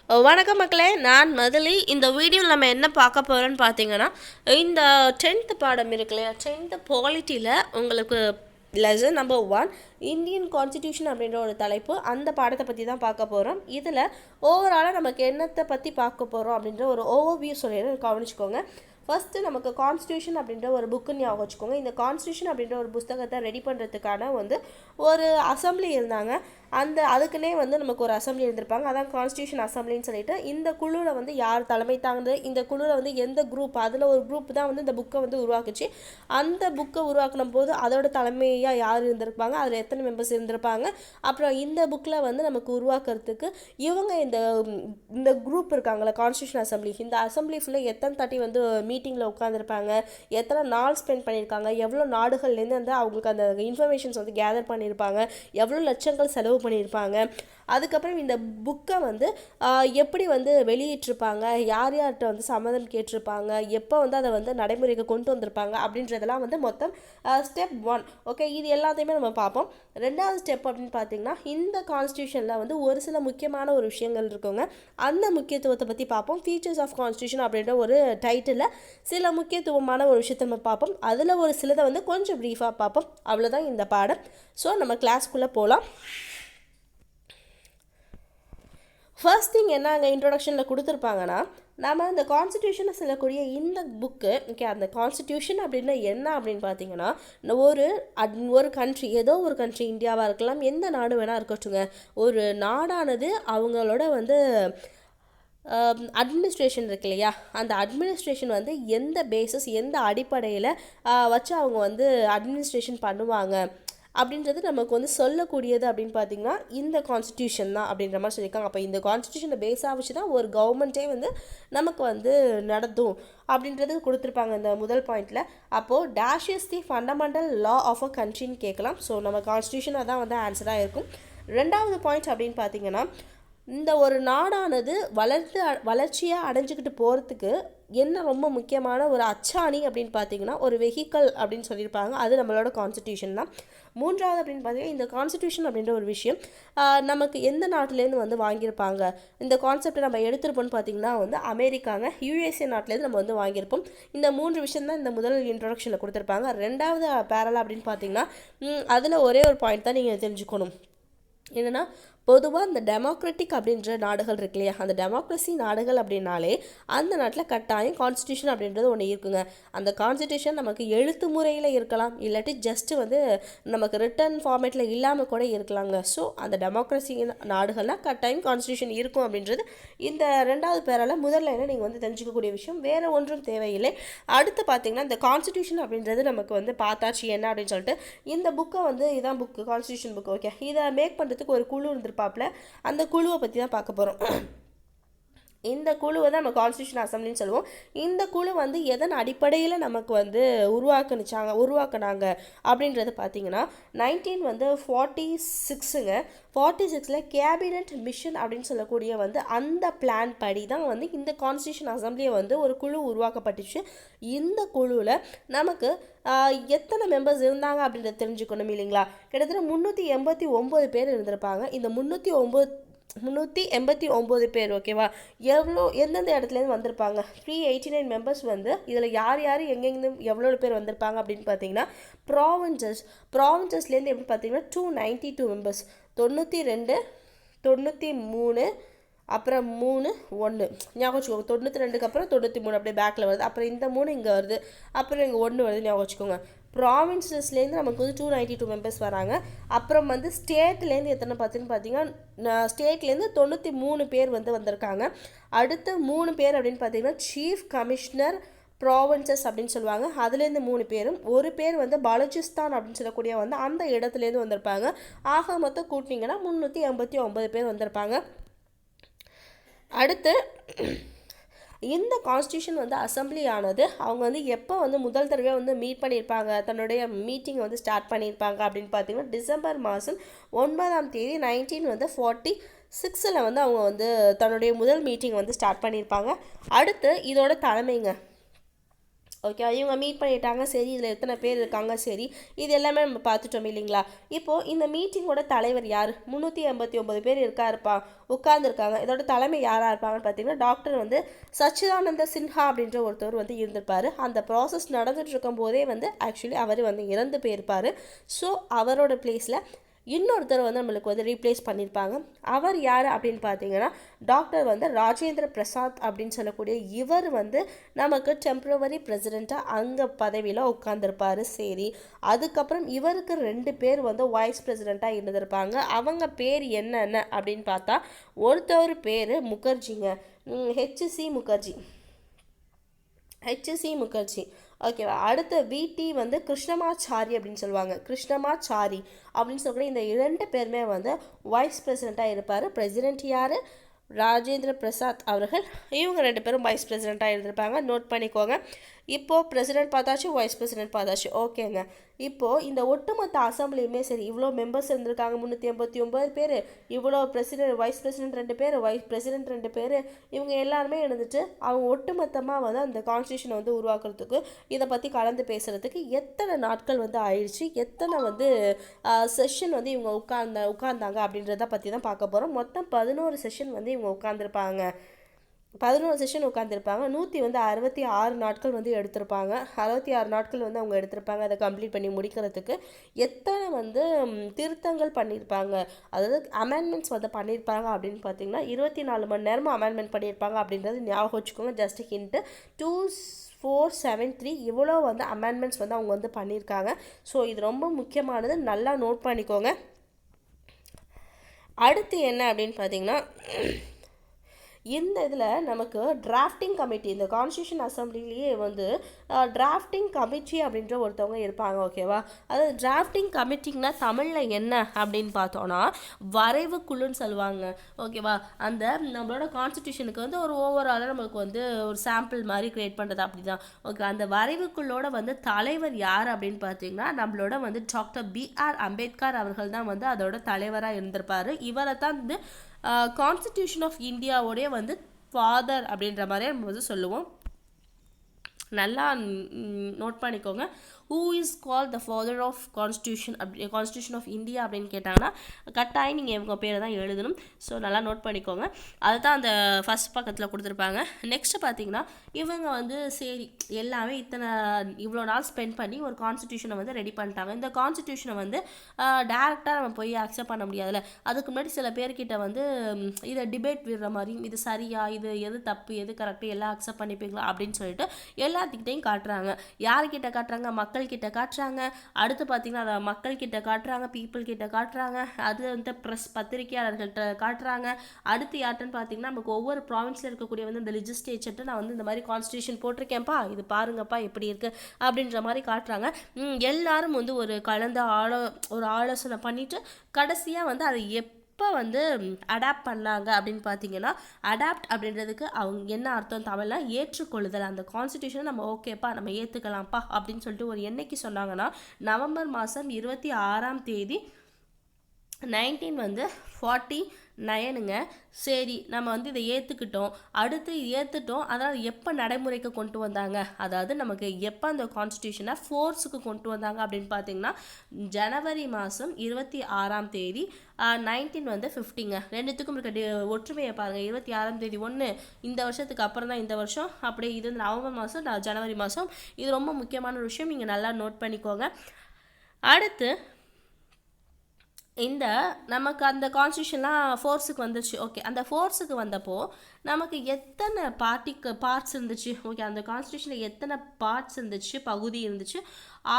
வணக்கம் மக்களே, நான் மதுளி. இந்த வீடியோவில் நம்ம என்ன பார்க்க போகிறோன்னு பார்த்தீங்கன்னா, இந்த 10th பாடம் இருக்கு இல்லையா, 10th பாலிட்டியில் உங்களுக்கு லெசன் நம்பர் 1 இந்தியன் கான்ஸ்டிடியூஷன் அப்படின்ற ஒரு தலைப்பு. அந்த பாடத்தை பற்றி தான் பார்க்க போகிறோம். இதில் ஓவராலாக நமக்கு என்னத்தை பற்றி பார்க்க போகிறோம் அப்படின்ற ஒரு ஓவர்வியூ சொல்லிடுறேன், கவனிச்சுக்கோங்க. ஃபஸ்ட்டு நமக்கு கான்ஸ்டியூஷன் அப்படின்ற ஒரு புக்குன்னு ஞாபகம் வச்சுக்கோங்க. இந்த கான்ஸ்டியூஷன் அப்படின்ற ஒரு புத்தகத்தை ரெடி பண்ணுறதுக்கான ஒரு அசம்பிளி இருந்தாங்க. அதுக்குன்னே நமக்கு ஒரு அசம்பிளி இருந்திருப்பாங்க. அதான் கான்ஸ்டியூஷன் அசம்பிளின்னு சொல்லிட்டு இந்த குழுவில் யார் தலைமை தாங்குது, இந்த குழுவில் எந்த குரூப், அதில் ஒரு குரூப் தான் இந்த புக்கை உருவாக்குச்சு. அந்த புக்கை உருவாக்கின போது அதோட தலைமையாக யார் இருந்திருப்பாங்க, அதில் எத்தனை மெம்பர்ஸ் இருந்திருப்பாங்க, அப்புறம் இந்த புக்கில் நமக்கு உருவாக்குறதுக்கு இவங்க இந்த குரூப் இருக்காங்களா கான்ஸ்டியூஷன் அசம்பிளி, இந்த அசம்பிளி ஃபுல்லாக எத்தனை தாட்டி மீட்டிங்கில் உட்காந்துருப்பாங்க, எத்தனை நாள் ஸ்பெண்ட் பண்ணியிருக்காங்க, எவ்வளோ நாடுகள்லேருந்து அவங்களுக்கு அந்த இன்ஃபர்மேஷன்ஸ் கேதர் பண்ணியிருப்பாங்க, எவ்வளோ லட்சங்கள் செலவு பண்ணியிருப்பாங்க. அதுக்கப்புறம் இந்த புக்கை எப்படி வெளியிட்டிருப்பாங்க, யார் யார்கிட்ட சம்மதம் கேட்டிருப்பாங்க, எப்போ அதை நடைமுறைக்கு கொண்டு வந்திருப்பாங்க அப்படின்றதெல்லாம் மொத்தம் ஸ்டெப் 1. ஓகே, இது எல்லாத்தையுமே நம்ம பார்ப்போம். ரெண்டாவது ஸ்டெப் அப்படின்னு பார்த்தீங்கன்னா, இந்த கான்ஸ்டியூஷனில் ஒரு சில முக்கியமான ஒரு விஷயங்கள் இருக்குங்க. அந்த முக்கியத்துவத்தை பற்றி பார்ப்போம். ஃபீச்சர்ஸ் ஆஃப் கான்ஸ்டியூஷன் அப்படின்ற ஒரு டைட்டிலில் சில முக்கியத்துவமான ஒரு விஷயத்தை நம்ம பார்ப்போம். அதில் ஒரு சிலதை கொஞ்சம் ப்ரீஃபாக பார்ப்போம். அவ்வளோதான் இந்த பாடம். ஸோ நம்ம கிளாஸ்க்குள்ளே போகலாம். ஃபர்ஸ்ட் திங் என்ன அங்கே இன்ட்ரொடக்ஷனில் கொடுத்துருப்பாங்கன்னா, நம்ம இந்த கான்ஸ்டியூஷனை சொல்லக்கூடிய இந்த புக்கு, ஓகே, அந்த கான்ஸ்டியூஷன் அப்படின்னா என்ன அப்படின்னு பார்த்தீங்கன்னா, ஒரு கண்ட்ரி, ஏதோ ஒரு கண்ட்ரி, இந்தியாவாக இருக்கலாம், எந்த நாடு வேணால் இருக்கட்டுங்க, ஒரு நாடானது அவங்களோட அட்மினிஸ்ட்ரேஷன் இருக்கு இல்லையா, அந்த அட்மினிஸ்ட்ரேஷன் எந்த பேசிஸ், எந்த அடிப்படையில் வச்சு அவங்க அட்மினிஸ்ட்ரேஷன் பண்ணுவாங்க அப்படின்றது நமக்கு சொல்லக்கூடியது அப்படின்னு பார்த்தீங்கன்னா இந்த கான்ஸ்டியூஷன் தான் அப்படின்ற மாதிரி சொல்லியிருக்காங்க. அப்போ இந்த கான்ஸ்டியூஷனை பேஸாக வச்சு தான் ஒரு கவர்மெண்ட்டே நமக்கு நடத்தும் அப்படின்றது கொடுத்துருப்பாங்க இந்த முதல் பாயிண்டில். அப்போது dash is the fundamental law of a கண்ட்ரின்னு கேட்கலாம். ஸோ நம்ம கான்ஸ்டியூஷனாக தான் ஆன்சராக இருக்கும். ரெண்டாவது பாயிண்ட் அப்படின்னு பார்த்தீங்கன்னா, இந்த ஒரு நாடானது வளர்ச்சியாக அடைஞ்சிக்கிட்டு போகிறதுக்கு என்ன ரொம்ப முக்கியமான ஒரு அச்சாணி அப்படின்னு பார்த்தீங்கன்னா ஒரு வெஹிக்கல் அப்படின்னு சொல்லியிருப்பாங்க. அது நம்மளோட கான்ஸ்டியூஷன் தான். மூன்றாவது அப்படின்னு பார்த்தீங்கன்னா, இந்த கான்ஸ்டியூஷன் அப்படின்ற ஒரு விஷயம் நமக்கு எந்த நாட்டிலேருந்து வாங்கியிருப்பாங்க, இந்த கான்செப்டை நம்ம எடுத்துருப்போம்னு பார்த்தீங்கன்னா அமெரிக்காங்க, யூஎஸ்ஏ நாட்டிலேருந்து நம்ம வாங்கியிருப்போம். இந்த 3 விஷயம் தான் இந்த முதல் இன்ட்ரொடக்ஷனில் கொடுத்துருப்பாங்க. ரெண்டாவது பேரலா அப்படின்னு பார்த்தீங்கன்னா, அதில் ஒரே ஒரு பாயிண்ட் தான் நீங்கள் தெரிஞ்சுக்கணும். என்னென்னா, பொதுவாக இந்த டெமோக்ராட்டிக் அப்படின்ற நாடுகள் இருக்கு இல்லையா, அந்த டெமோக்ரஸி நாடுகள் அப்படின்னாலே அந்த நாட்டில் கட்டாயம் கான்ஸ்டியூஷன் அப்படின்றது ஒன்று இருக்குங்க. அந்த கான்ஸ்டியூஷன் நமக்கு எழுத்து முறையில் இருக்கலாம், இல்லாட்டி ஜஸ்ட்டு நமக்கு ரிட்டன் ஃபார்மேட்டில் இல்லாமல் கூட இருக்கலாங்க. ஸோ அந்த டெமோக்ரஸி நாடுகள்னால் கட்டாயம் கான்ஸ்டியூஷன் இருக்கும் அப்படின்றது இந்த ரெண்டாவது பேரால் முதல்ல என்ன நீங்கள் தெரிஞ்சிக்கக்கூடிய விஷயம். வேறு ஒன்றும் தேவையில்லை. அடுத்து பார்த்திங்கன்னா, இந்த கான்ஸ்டியூஷன் அப்படின்றது நமக்கு பார்த்தாச்சு என்ன அப்படின்னு சொல்லிட்டு இந்த புக்கை இதான் புக்கு, கான்ஸ்டியூஷன் புக்கு. ஓகே, இதை மேக் பண்ணுறதுக்கு ஒரு குழு இருந்திருப்பாப்ல. அந்த குழுவை பற்றி தான் பார்க்க போகிறோம். இந்த குழுவை தான் நம்ம கான்ஸ்டியூஷன் அசம்பிளின்னு சொல்லுவோம். இந்த குழு எதன் அடிப்படையில் நமக்கு உருவாக்குனாங்க அப்படின்றது பார்த்தீங்கன்னா 1946ங்க. 46ல் கேபினட் மிஷன் அப்படின்னு சொல்லக்கூடிய அந்த பிளான் படி தான் இந்த கான்ஸ்டியூஷன் அசம்பிளியை ஒரு குழு உருவாக்கப்பட்டுச்சு. இந்த குழுவில் நமக்கு எத்தனை மெம்பர்ஸ் இருந்தாங்க அப்படின்றத தெரிஞ்சுக்கணும் இல்லைங்களா. கிட்டத்தட்ட 389 பேர் இருந்திருப்பாங்க. இந்த 389 பேர், ஓகேவா, எந்தெந்த இடத்துலேருந்து வந்திருப்பாங்க, 389 மெம்பர்ஸ். இதில் யார் யார் எங்கெங்கே எவ்வளோ பேர் வந்திருப்பாங்க அப்படின்னு பார்த்தீங்கன்னா, ப்ராவின்சஸ்லேருந்து எப்படி பார்த்தீங்கன்னா 292 மெம்பர்ஸ், 92, 93, அப்புறம் 3, 1 ஞாபகம் வச்சுக்கோங்க. 92க்கு அப்புறம் 93 அப்படியே பேக்கில் வருது, அப்புறம் இந்த 3 இங்கே வருது, அப்புறம் இங்கே 1 வருது, ஞாபகம் வச்சுக்கோங்க. ப்ராவின்சஸ்லேருந்து நமக்கு 292 மெம்பர்ஸ் வராங்க. அப்புறம் ஸ்டேட்லேருந்து எத்தனை பார்த்தீங்கன்னா ஸ்டேட்லேருந்து 93 பேர் வந்திருக்காங்க. அடுத்து 3 பேர் அப்படின்னு பார்த்தீங்கன்னா சீஃப் கமிஷனர் ப்ராவின்சஸ் அப்படின்னு சொல்லுவாங்க, அதுலேருந்து 3 பேரும், ஒரு பேர் பலுச்சிஸ்தான் அப்படின்னு சொல்லக்கூடிய அந்த இடத்துலேருந்து வந்திருப்பாங்க. ஆக மொத்தம் கூட்டிங்கன்னா 389 பேர் வந்திருப்பாங்க. அடுத்து இந்த கான்ஸ்டியூஷன் அசம்பிளி ஆனது அவங்க எப்போ முதல் தடவை மீட் பண்ணியிருப்பாங்க, தன்னுடைய மீட்டிங் ஸ்டார்ட் பண்ணியிருப்பாங்க அப்படின்னு பார்த்தீங்கன்னா டிசம்பர் மாதம் 9ஆம் தேதி 1946ல் அவங்க தன்னுடைய முதல் மீட்டிங் ஸ்டார்ட் பண்ணியிருப்பாங்க. அடுத்து இதோட தலைமைங்க, ஓகே, இவங்க மீட் பண்ணிட்டாங்க, சரி இதில் எத்தனை பேர் இருக்காங்க, சரி இது எல்லாமே நம்ம பார்த்துட்டோம் இல்லைங்களா. இப்போது இந்த மீட்டிங்கோட தலைவர் யார்? 389 பேர் இருப்பா உட்கார்ந்துருக்காங்க. இதோட தலைமை யாராக இருப்பாங்கன்னு பார்த்தீங்கன்னா டாக்டர் வந்து சச்சிதானந்த சின்ஹா அப்படின்ற ஒருத்தர் வந்து இருந்திருப்பார். அந்த ப்ராசஸ் நடந்துட்டு இருக்கும் போதே வந்து ஆக்சுவலி அவர் வந்து இறந்து போயிருப்பார். ஸோ அவரோட பிளேஸில் இன்னொருத்தர் வந்து நம்மளுக்கு வந்து ரீப்ளேஸ் பண்ணியிருப்பாங்க. அவர் யார் அப்படின்னு பார்த்தீங்கன்னா டாக்டர் வந்து ராஜேந்திர பிரசாத் அப்படின்னு சொல்லக்கூடிய இவர் வந்து நமக்கு டெம்ப்ரவரி பிரசிடெண்ட்டாக அங்கே பதவியில் உட்காந்துருப்பார். சரி, அதுக்கப்புறம் இவருக்கு 2 பேர் வந்து வைஸ் பிரசிடெண்ட்டாக இருந்திருப்பாங்க. அவங்க பேர் என்னென்ன அப்படின்னு பார்த்தா ஒருத்தவர் பேர் முகர்ஜிங்க, ஹெச்சி முகர்ஜி. ஓகேவா. அடுத்த விடி வந்து கிருஷ்ணமாச்சாரி அப்படின்னு சொல்லுவாங்க, கிருஷ்ணமாச்சாரி அப்படின்னு சொல்லக்கூடிய இந்த 2 பேருமே வந்து வைஸ் பிரசிடெண்ட்டாக இருப்பார். பிரசிடெண்ட் யார்? ராஜேந்திர பிரசாத் அவர்கள். இவங்க 2 பேரும் வைஸ் பிரசிடெண்ட்டாக இருந்திருப்பாங்க. நோட் பண்ணிக்கோங்க. இப்போது பிரசிடெண்ட் பார்த்தாச்சு, வைஸ் பிரசிடெண்ட் பார்த்தாச்சு. ஓகேங்க. இப்போது இந்த ஒட்டுமொத்த அசம்பிளியுமே சரி, இவ்வளோ மெம்பர்ஸ் இருந்திருக்காங்க, 389 பேர், இவ்வளோ வைஸ் பிரசிடெண்ட் 2 பேர், வைஸ் பிரசிடெண்ட் 2 பேர், இவங்க எல்லாருமே இருந்துட்டு அவங்க ஒட்டுமொத்தமாக வந்து அந்த கான்ஸ்டியூஷனை வந்து உருவாக்குறதுக்கு இதை பற்றி கலந்து பேசுகிறதுக்கு எத்தனை நாட்கள் வந்து ஆயிடுச்சு, எத்தனை வந்து செஷன் வந்து இவங்க உட்கார்ந்தாங்க அப்படின்றத பற்றி தான் பார்க்க போகிறோம். மொத்தம் 11 செஷன் வந்து இவங்க உட்காந்துருப்பாங்க. 11 செஷன் உட்காந்துருப்பாங்க. 166 நாட்கள் வந்து எடுத்திருப்பாங்க. 66 நாட்கள் வந்து அவங்க எடுத்திருப்பாங்க அதை கம்ப்ளீட் பண்ணி முடிக்கிறதுக்கு. எத்தனை வந்து திருத்தங்கள் பண்ணியிருப்பாங்க, அதாவது அமெண்ட்மெண்ட்ஸ் வந்து பண்ணியிருப்பாங்க அப்படின்னு பார்த்தீங்கன்னா 24 மணி நேரமும் அமெண்ட்மெண்ட் பண்ணியிருப்பாங்க அப்படின்றது ஞாபகம் வச்சுக்கோங்க. ஜஸ்ட் ஹிண்ட்டு 2473 இவ்வளோ வந்து அமெண்ட்மெண்ட்ஸ் வந்து அவங்க வந்து பண்ணியிருக்காங்க. ஸோ இது ரொம்ப முக்கியமானது, நல்லா நோட் பண்ணிக்கோங்க. அடுத்து என்ன அப்படின்னு பார்த்தீங்கன்னா இந்த இதில் நமக்கு டிராஃப்டிங் கமிட்டி, இந்த கான்ஸ்டியூஷன் அசம்பிளிலேயே வந்து டிராஃப்டிங் கமிட்டி அப்படின்ற ஒருத்தவங்க இருப்பாங்க. ஓகேவா. அது டிராஃப்டிங் கமிட்டிங்கன்னா தமிழில் என்ன அப்படின்னு பார்த்தோன்னா வரைவு குழுன்னு சொல்லுவாங்க. ஓகேவா. அந்த நம்மளோட கான்ஸ்டியூஷனுக்கு வந்து ஒரு ஓவராலாக நம்மளுக்கு வந்து ஒரு சாம்பிள் மாதிரி க்ரியேட் பண்ணுறது அப்படி தான். ஓகே. அந்த வரைவுக்குள்ளோட வந்து தலைவர் யார் அப்படின்னு பார்த்தீங்கன்னா நம்மளோட வந்து டாக்டர் B.R. அம்பேத்கர் அவர்கள் தான் வந்து அதோட தலைவராக இருந்திருப்பார். இவரை தான் வந்து கான்ஸ்டிடியூஷன் ஆஃப் இந்தியாவோடைய வந்து ஃபாதர் அப்படின்ற மாதிரி நம்ம வந்து சொல்லுவோம். நல்லா நோட் பண்ணிக்கோங்க. Who is call the father of constitution of India அப்படின்னு கேட்டாங்கன்னா கட்டாயம் நீங்கள் இவங்க பேரை தான் எழுதணும். ஸோ நல்லா நோட் பண்ணிக்கோங்க. அதை தான் அந்த ஃபஸ்ட் பக்கத்தில் கொடுத்துருப்பாங்க. நெக்ஸ்ட்டு பார்த்தீங்கன்னா இவங்க வந்து சரி எல்லாமே இவ்வளோ நாள் ஸ்பெண்ட் பண்ணி ஒரு கான்ஸ்டியூஷனை வந்து ரெடி பண்ணிட்டாங்க. இந்த கான்ஸ்டியூஷனை வந்து டேரெக்டாக நம்ம போய் அக்செப்ட் பண்ண முடியாதுல்ல. அதுக்கு முன்னாடி சில பேர்கிட்ட வந்து இதை டிபேட் விடுற மாதிரி, இது சரியா, இது எது தப்பு, எது கரெக்டு, எல்லாம் அக்செப்ட் பண்ணிப்பீங்களா அப்படின்னு சொல்லிட்டு எல்லாத்துக்கிட்டையும் காட்டுறாங்க. யார்கிட்ட காட்டுறாங்க? மக்கள்கிட்ட காட்டுறாங்க. அடுத்து பார்த்தீங்கன்னா அதை மக்கள்கிட்ட காட்டுறாங்க, பீப்புள் கிட்ட காட்டுறாங்க. அது வந்து ப்ரெஸ் பத்திரிகையாளர்கள்ட்ட காட்டுறாங்க. அடுத்து யார்ட்டுன்னு பார்த்தீங்கன்னா நமக்கு ஒவ்வொரு ப்ராவின்ஸில் இருக்கக்கூடிய வந்து இந்த லெஜிஸ்லேச்சர்ட்டு நான் வந்து இந்த மாதிரி கான்ஸ்டியூஷன் போட்டிருக்கேன்ப்பா, இது பாருங்கப்பா எப்படி இருக்குது அப்படின்ற மாதிரி காட்டுறாங்க. எல்லாரும் வந்து ஒரு கலந்த ஒரு ஆலோசனை பண்ணிவிட்டு கடைசியாக வந்து அதை எப்போ வந்து அடாப்ட் பண்ணாங்க அப்படின்னு பார்த்தீங்கன்னா அடாப்ட் அப்படின்றதுக்கு அவங்க என்ன அர்த்தம் தமிழில் ஏற்றுக்கொள்ளுதல். அந்த கான்ஸ்டியூஷனை நம்ம ஓகேப்பா நம்ம ஏற்றுக்கலாம்ப்பா அப்படின்னு சொல்லிட்டு ஒரு என்னைக்கு சொன்னாங்கன்னா நவம்பர் மாதம் 26ஆம் தேதி 1949ங்க. சரி நம்ம வந்து இதை ஏற்றுக்கிட்டோம், அடுத்து ஏற்றுட்டோம், அதனால் எப்போ நடைமுறைக்கு கொண்டு வந்தாங்க, அதாவது நமக்கு எப்போ அந்த கான்ஸ்டியூஷனை ஃபோர்ஸுக்கு கொண்டு வந்தாங்க அப்படின்னு பார்த்தீங்கன்னா ஜனவரி மாதம் 26ஆம் தேதி 1950ங்க. ரெண்டுத்துக்கும் இருக்க ஒற்றுமையை பாருங்கள். 26ஆம் தேதி ஒன்று இந்த வருஷத்துக்கு அப்புறம் தான் இந்த வருஷம், அப்படியே இது நவம்பர் மாதம் ஜனவரி மாதம். இது ரொம்ப முக்கியமான ஒரு விஷயம், நீங்கள் நல்லா நோட் பண்ணிக்கோங்க. அடுத்து இந்த நமக்கு அந்த கான்ஸ்டியூஷன்லாம் ஃபோர்ஸுக்கு வந்துச்சு. ஓகே. அந்த ஃபோர்ஸுக்கு வந்தப்போ நமக்கு எத்தனை பார்ட்ஸ் இருந்துச்சு? ஓகே. அந்த கான்ஸ்டியூஷனில் எத்தனை பார்ட்ஸ் இருந்துச்சு, பகுதி இருந்துச்சு,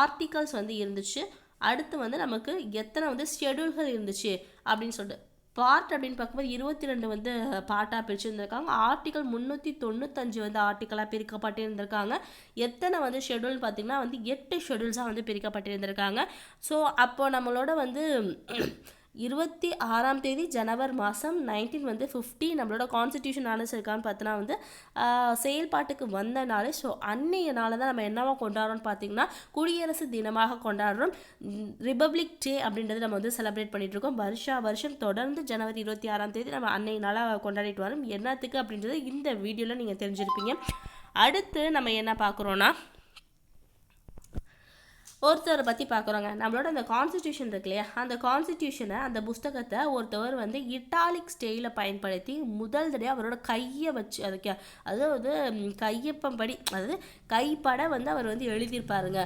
ஆர்டிகல்ஸ் வந்து இருந்துச்சு, அடுத்து வந்து நமக்கு எத்தனை வந்து ஷெடியூல்கள் இருந்துச்சு அப்படின்னு சொல்லிட்டு பார்ட் அப்படின்னு பார்க்கும்போது 22 வந்து பார்ட்டாக பிரிச்சுருந்துருக்காங்க. ஆர்டிகல் 395 வந்து ஆர்டிக்கலாக பிரிக்கப்பட்டு இருந்திருக்காங்க. எத்தனை வந்து ஷெடியூல் பார்த்திங்கன்னா வந்து 8 ஷெடியூல்ஸாக வந்து பிரிக்கப்பட்டு இருந்திருக்காங்க. ஸோ அப்போது நம்மளோட வந்து 26ஆம் தேதி ஜனவரி மாதம் 1950 நம்மளோட கான்ஸ்டியூஷன் அனுசரிக்கான்னு பார்த்தோன்னா வந்து செயல்பாட்டுக்கு வந்த நாள். ஸோ அன்னைய நாளை தான் நம்ம என்னவா கொண்டாடுறோம்னு பார்த்தீங்கன்னா குடியரசு தினமாக கொண்டாடுறோம். ரிபப்ளிக் டே அப்படின்றது நம்ம வந்து செலிப்ரேட் பண்ணிகிட்ருக்கோம். வருஷம் தொடர்ந்து ஜனவரி 26ஆம் தேதி நம்ம அன்னைய நாளாக கொண்டாடிட்டு வரோம். என்னத்துக்கு அப்படின்றது இந்த வீடியோவில் நீங்கள் தெரிஞ்சிருப்பீங்க. அடுத்து நம்ம என்ன பார்க்குறோன்னா ஒருத்தரை பற்றி பார்க்குறோங்க. நம்மளோட அந்த கான்ஸ்டிடியூஷன் இருக்கு இல்லையா, அந்த கான்ஸ்டிடியூஷனை அந்த புஸ்தகத்தை ஒருத்தவர் வந்து இட்டாலிக் ஸ்டைலில் பயன்படுத்தி முதல் தடவை அவரோட கையை வச்சு அதுக்கு அதாவது கையொப்பம் படி அதாவது கைப்பட வந்து அவர் வந்து எழுதியிருப்பாருங்க.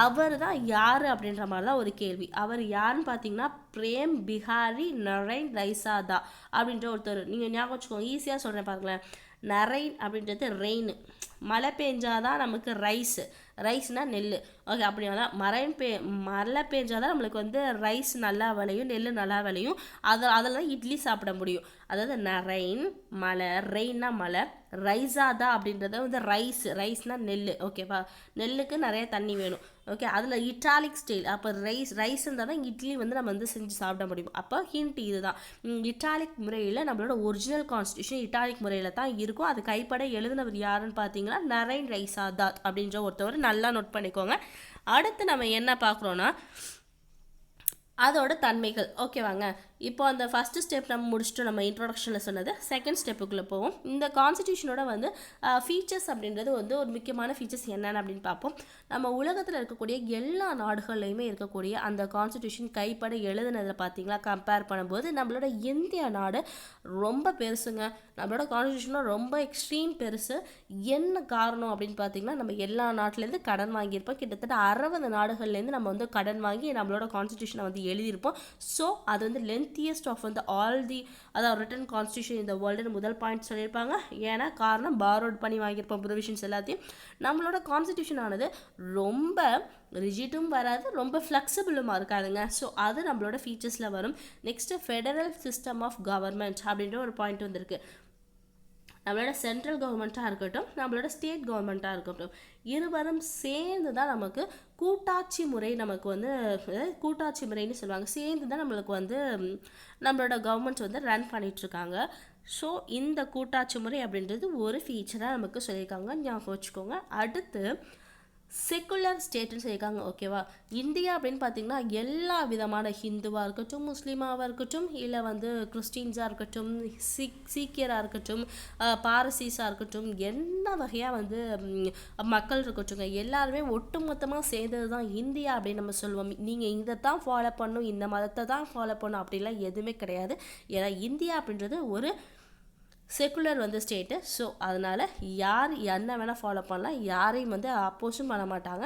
அவர் தான் யார் அப்படின்ற மாதிரி தான் ஒரு கேள்வி. அவர் யாருன்னு பார்த்தீங்கன்னா பிரேம் பிஹாரி நரைன் ரைசாதா அப்படின்ற ஒருத்தர். நீங்கள் ஞாபகம் வச்சுக்கோங்க, ஈஸியாக சொல்கிறேன் பாருங்களேன். நரைன் அப்படின்றது ரெயின், மழை பெஞ்சாதான் நமக்கு ரைஸ்னால் நெல். ஓகே, அப்படின்னா மழை பெஞ்சாதான் நம்மளுக்கு வந்து ரைஸ் நல்லா விளையும், நெல் நல்லா விளையும். அதில் இட்லி சாப்பிட முடியும். அதாவது நரைன் மழை, ரெயின்னா மழை, ரைஸாதா அப்படின்றத வந்து ரைஸ்னால் நெல். ஓகேவா, நெல்லுக்கு நிறைய தண்ணி வேணும். ஓகே, அதில் இட்டாலிக் ஸ்டைல். அப்போ ரைஸ் இருந்தால் தான் இட்லி வந்து நம்ம வந்து செஞ்சு சாப்பிட முடியும். அப்போ ஹிண்ட் இதுதான். இட்டாலிக் முறையில் நம்மளோட ஒரிஜினல் கான்ஸ்டியூஷன் இட்டாலிக் முறையில் தான் இருக்கும். அது கைப்பட எழுதினவர் யாருன்னு பார்த்தீங்கன்னா நரைன் ரைசாதாத் அப்படின்ற ஒருத்தவர். நல்லா நோட் பண்ணிக்கோங்க. அடுத்து நம்ம என்ன பார்க்குறோன்னா அதோட தன்மைகள். ஓகேவாங்க, இப்போ அந்த ஃபஸ்ட்டு ஸ்டெப் நம்ம முடிச்சுட்டு நம்ம இன்ட்ரோடக்ஷனில் சொன்னது. செகண்ட் ஸ்டெப்புக்குள்ளே போவோம். இந்த கான்ஸ்டிடியூஷனோட வந்து ஃபீச்சர்ஸ் அப்படின்றது வந்து ஒரு முக்கியமான ஃபீச்சர்ஸ் என்னென்னு அப்படின்னு பார்ப்போம். நம்ம உலகத்தில் இருக்கக்கூடிய எல்லா நாடுகள்லையுமே இருக்கக்கூடிய அந்த கான்ஸ்டிடியூஷன் கைப்பட எழுதுனதில் பார்த்தீங்களா, கம்பேர் பண்ணும்போது நம்மளோட இந்திய நாடு ரொம்ப பெருசுங்க. நம்மளோட கான்ஸ்டிடியூஷனும் ரொம்ப எக்ஸ்ட்ரீம் பெருசு. என்ன காரணம் அப்படின்னு பார்த்தீங்கன்னா, நம்ம எல்லா நாட்டிலேருந்து கடன் வாங்கியிருப்போம். கிட்டத்தட்ட 60 நாடுகள்லேருந்து நம்ம வந்து கடன் வாங்கி நம்மளோட கான்ஸ்டிடியூஷனை வந்து எழுதியிருப்போம். ஸோ அது வந்து லென்த்தியஸ்ட் ஆஃப் வந்து அதாவது ரிட்டன் கான்ஸ்டியூஷன் இந்த வேர்ல்டுன்னு முதல் பாயிண்ட் சொல்லியிருப்பாங்க. ஏன்னா காரணம் பாரோட் பண்ணி வாங்கியிருப்போம் ப்ரொவிஷன்ஸ் எல்லாத்தையும். நம்மளோட கான்ஸ்டியூஷன் ஆனது ரொம்ப ரிஜிட்டும் வராது, ரொம்ப ஃப்ளெக்சிபிளுமாக இருக்காதுங்க. ஸோ அது நம்மளோட ஃபீச்சர்ஸில் வரும். Next federal system of government அப்படின்ற ஒரு பாயிண்ட் வந்திருக்கு. நம்மளோட சென்ட்ரல் கவர்மெண்ட்டாக இருக்கட்டும், நம்மளோட ஸ்டேட் கவர்மெண்ட்டாக இருக்கட்டும், இருவரும் சேர்ந்து தான் நமக்கு கூட்டாட்சி முறை நமக்கு வந்து கூட்டாட்சி முறைன்னு சொல்லுவாங்க. சேர்ந்து தான் நம்மளுக்கு வந்து நம்மளோட கவர்மெண்ட் வந்து ரன் பண்ணிகிட்ருக்காங்க. ஸோ இந்த கூட்டாட்சி முறை அப்படின்றது ஒரு ஃபீச்சராக நமக்கு சொல்லியிருக்காங்க, ஞாபகம் வச்சுக்கோங்க. அடுத்து செக்குலர் ஸ்டேட்டுன்னு சொல்லியிருக்காங்க. ஓகேவா, இந்தியா அப்படின்னு பார்த்தீங்கன்னா எல்லா விதமான ஹிந்துவாக இருக்கட்டும், முஸ்லீமாவாக இருக்கட்டும், இல்லை வந்து கிறிஸ்டின்ஸாக இருக்கட்டும், சீக்கியராக இருக்கட்டும், பாரசீஸாக இருக்கட்டும், என்ன வகையாக வந்து மக்கள் இருக்கட்டுங்க, எல்லாருமே ஒட்டுமொத்தமாக சேர்ந்தது தான் இந்தியா அப்படின்னு நம்ம சொல்லுவோம். நீங்கள் இதை தான் ஃபாலோ பண்ணணும், இந்த மதத்தை தான் ஃபாலோ பண்ணணும் அப்படிலாம் எதுவுமே கிடையாது. ஏன்னா இந்தியா அப்படின்றது ஒரு செக்குலர் வந்து ஸ்டேட்டு. ஸோ அதனால் யார் என்ன வேணால் ஃபாலோ பண்ணலாம், யாரையும் வந்து அப்போஸும் பண்ண மாட்டாங்க.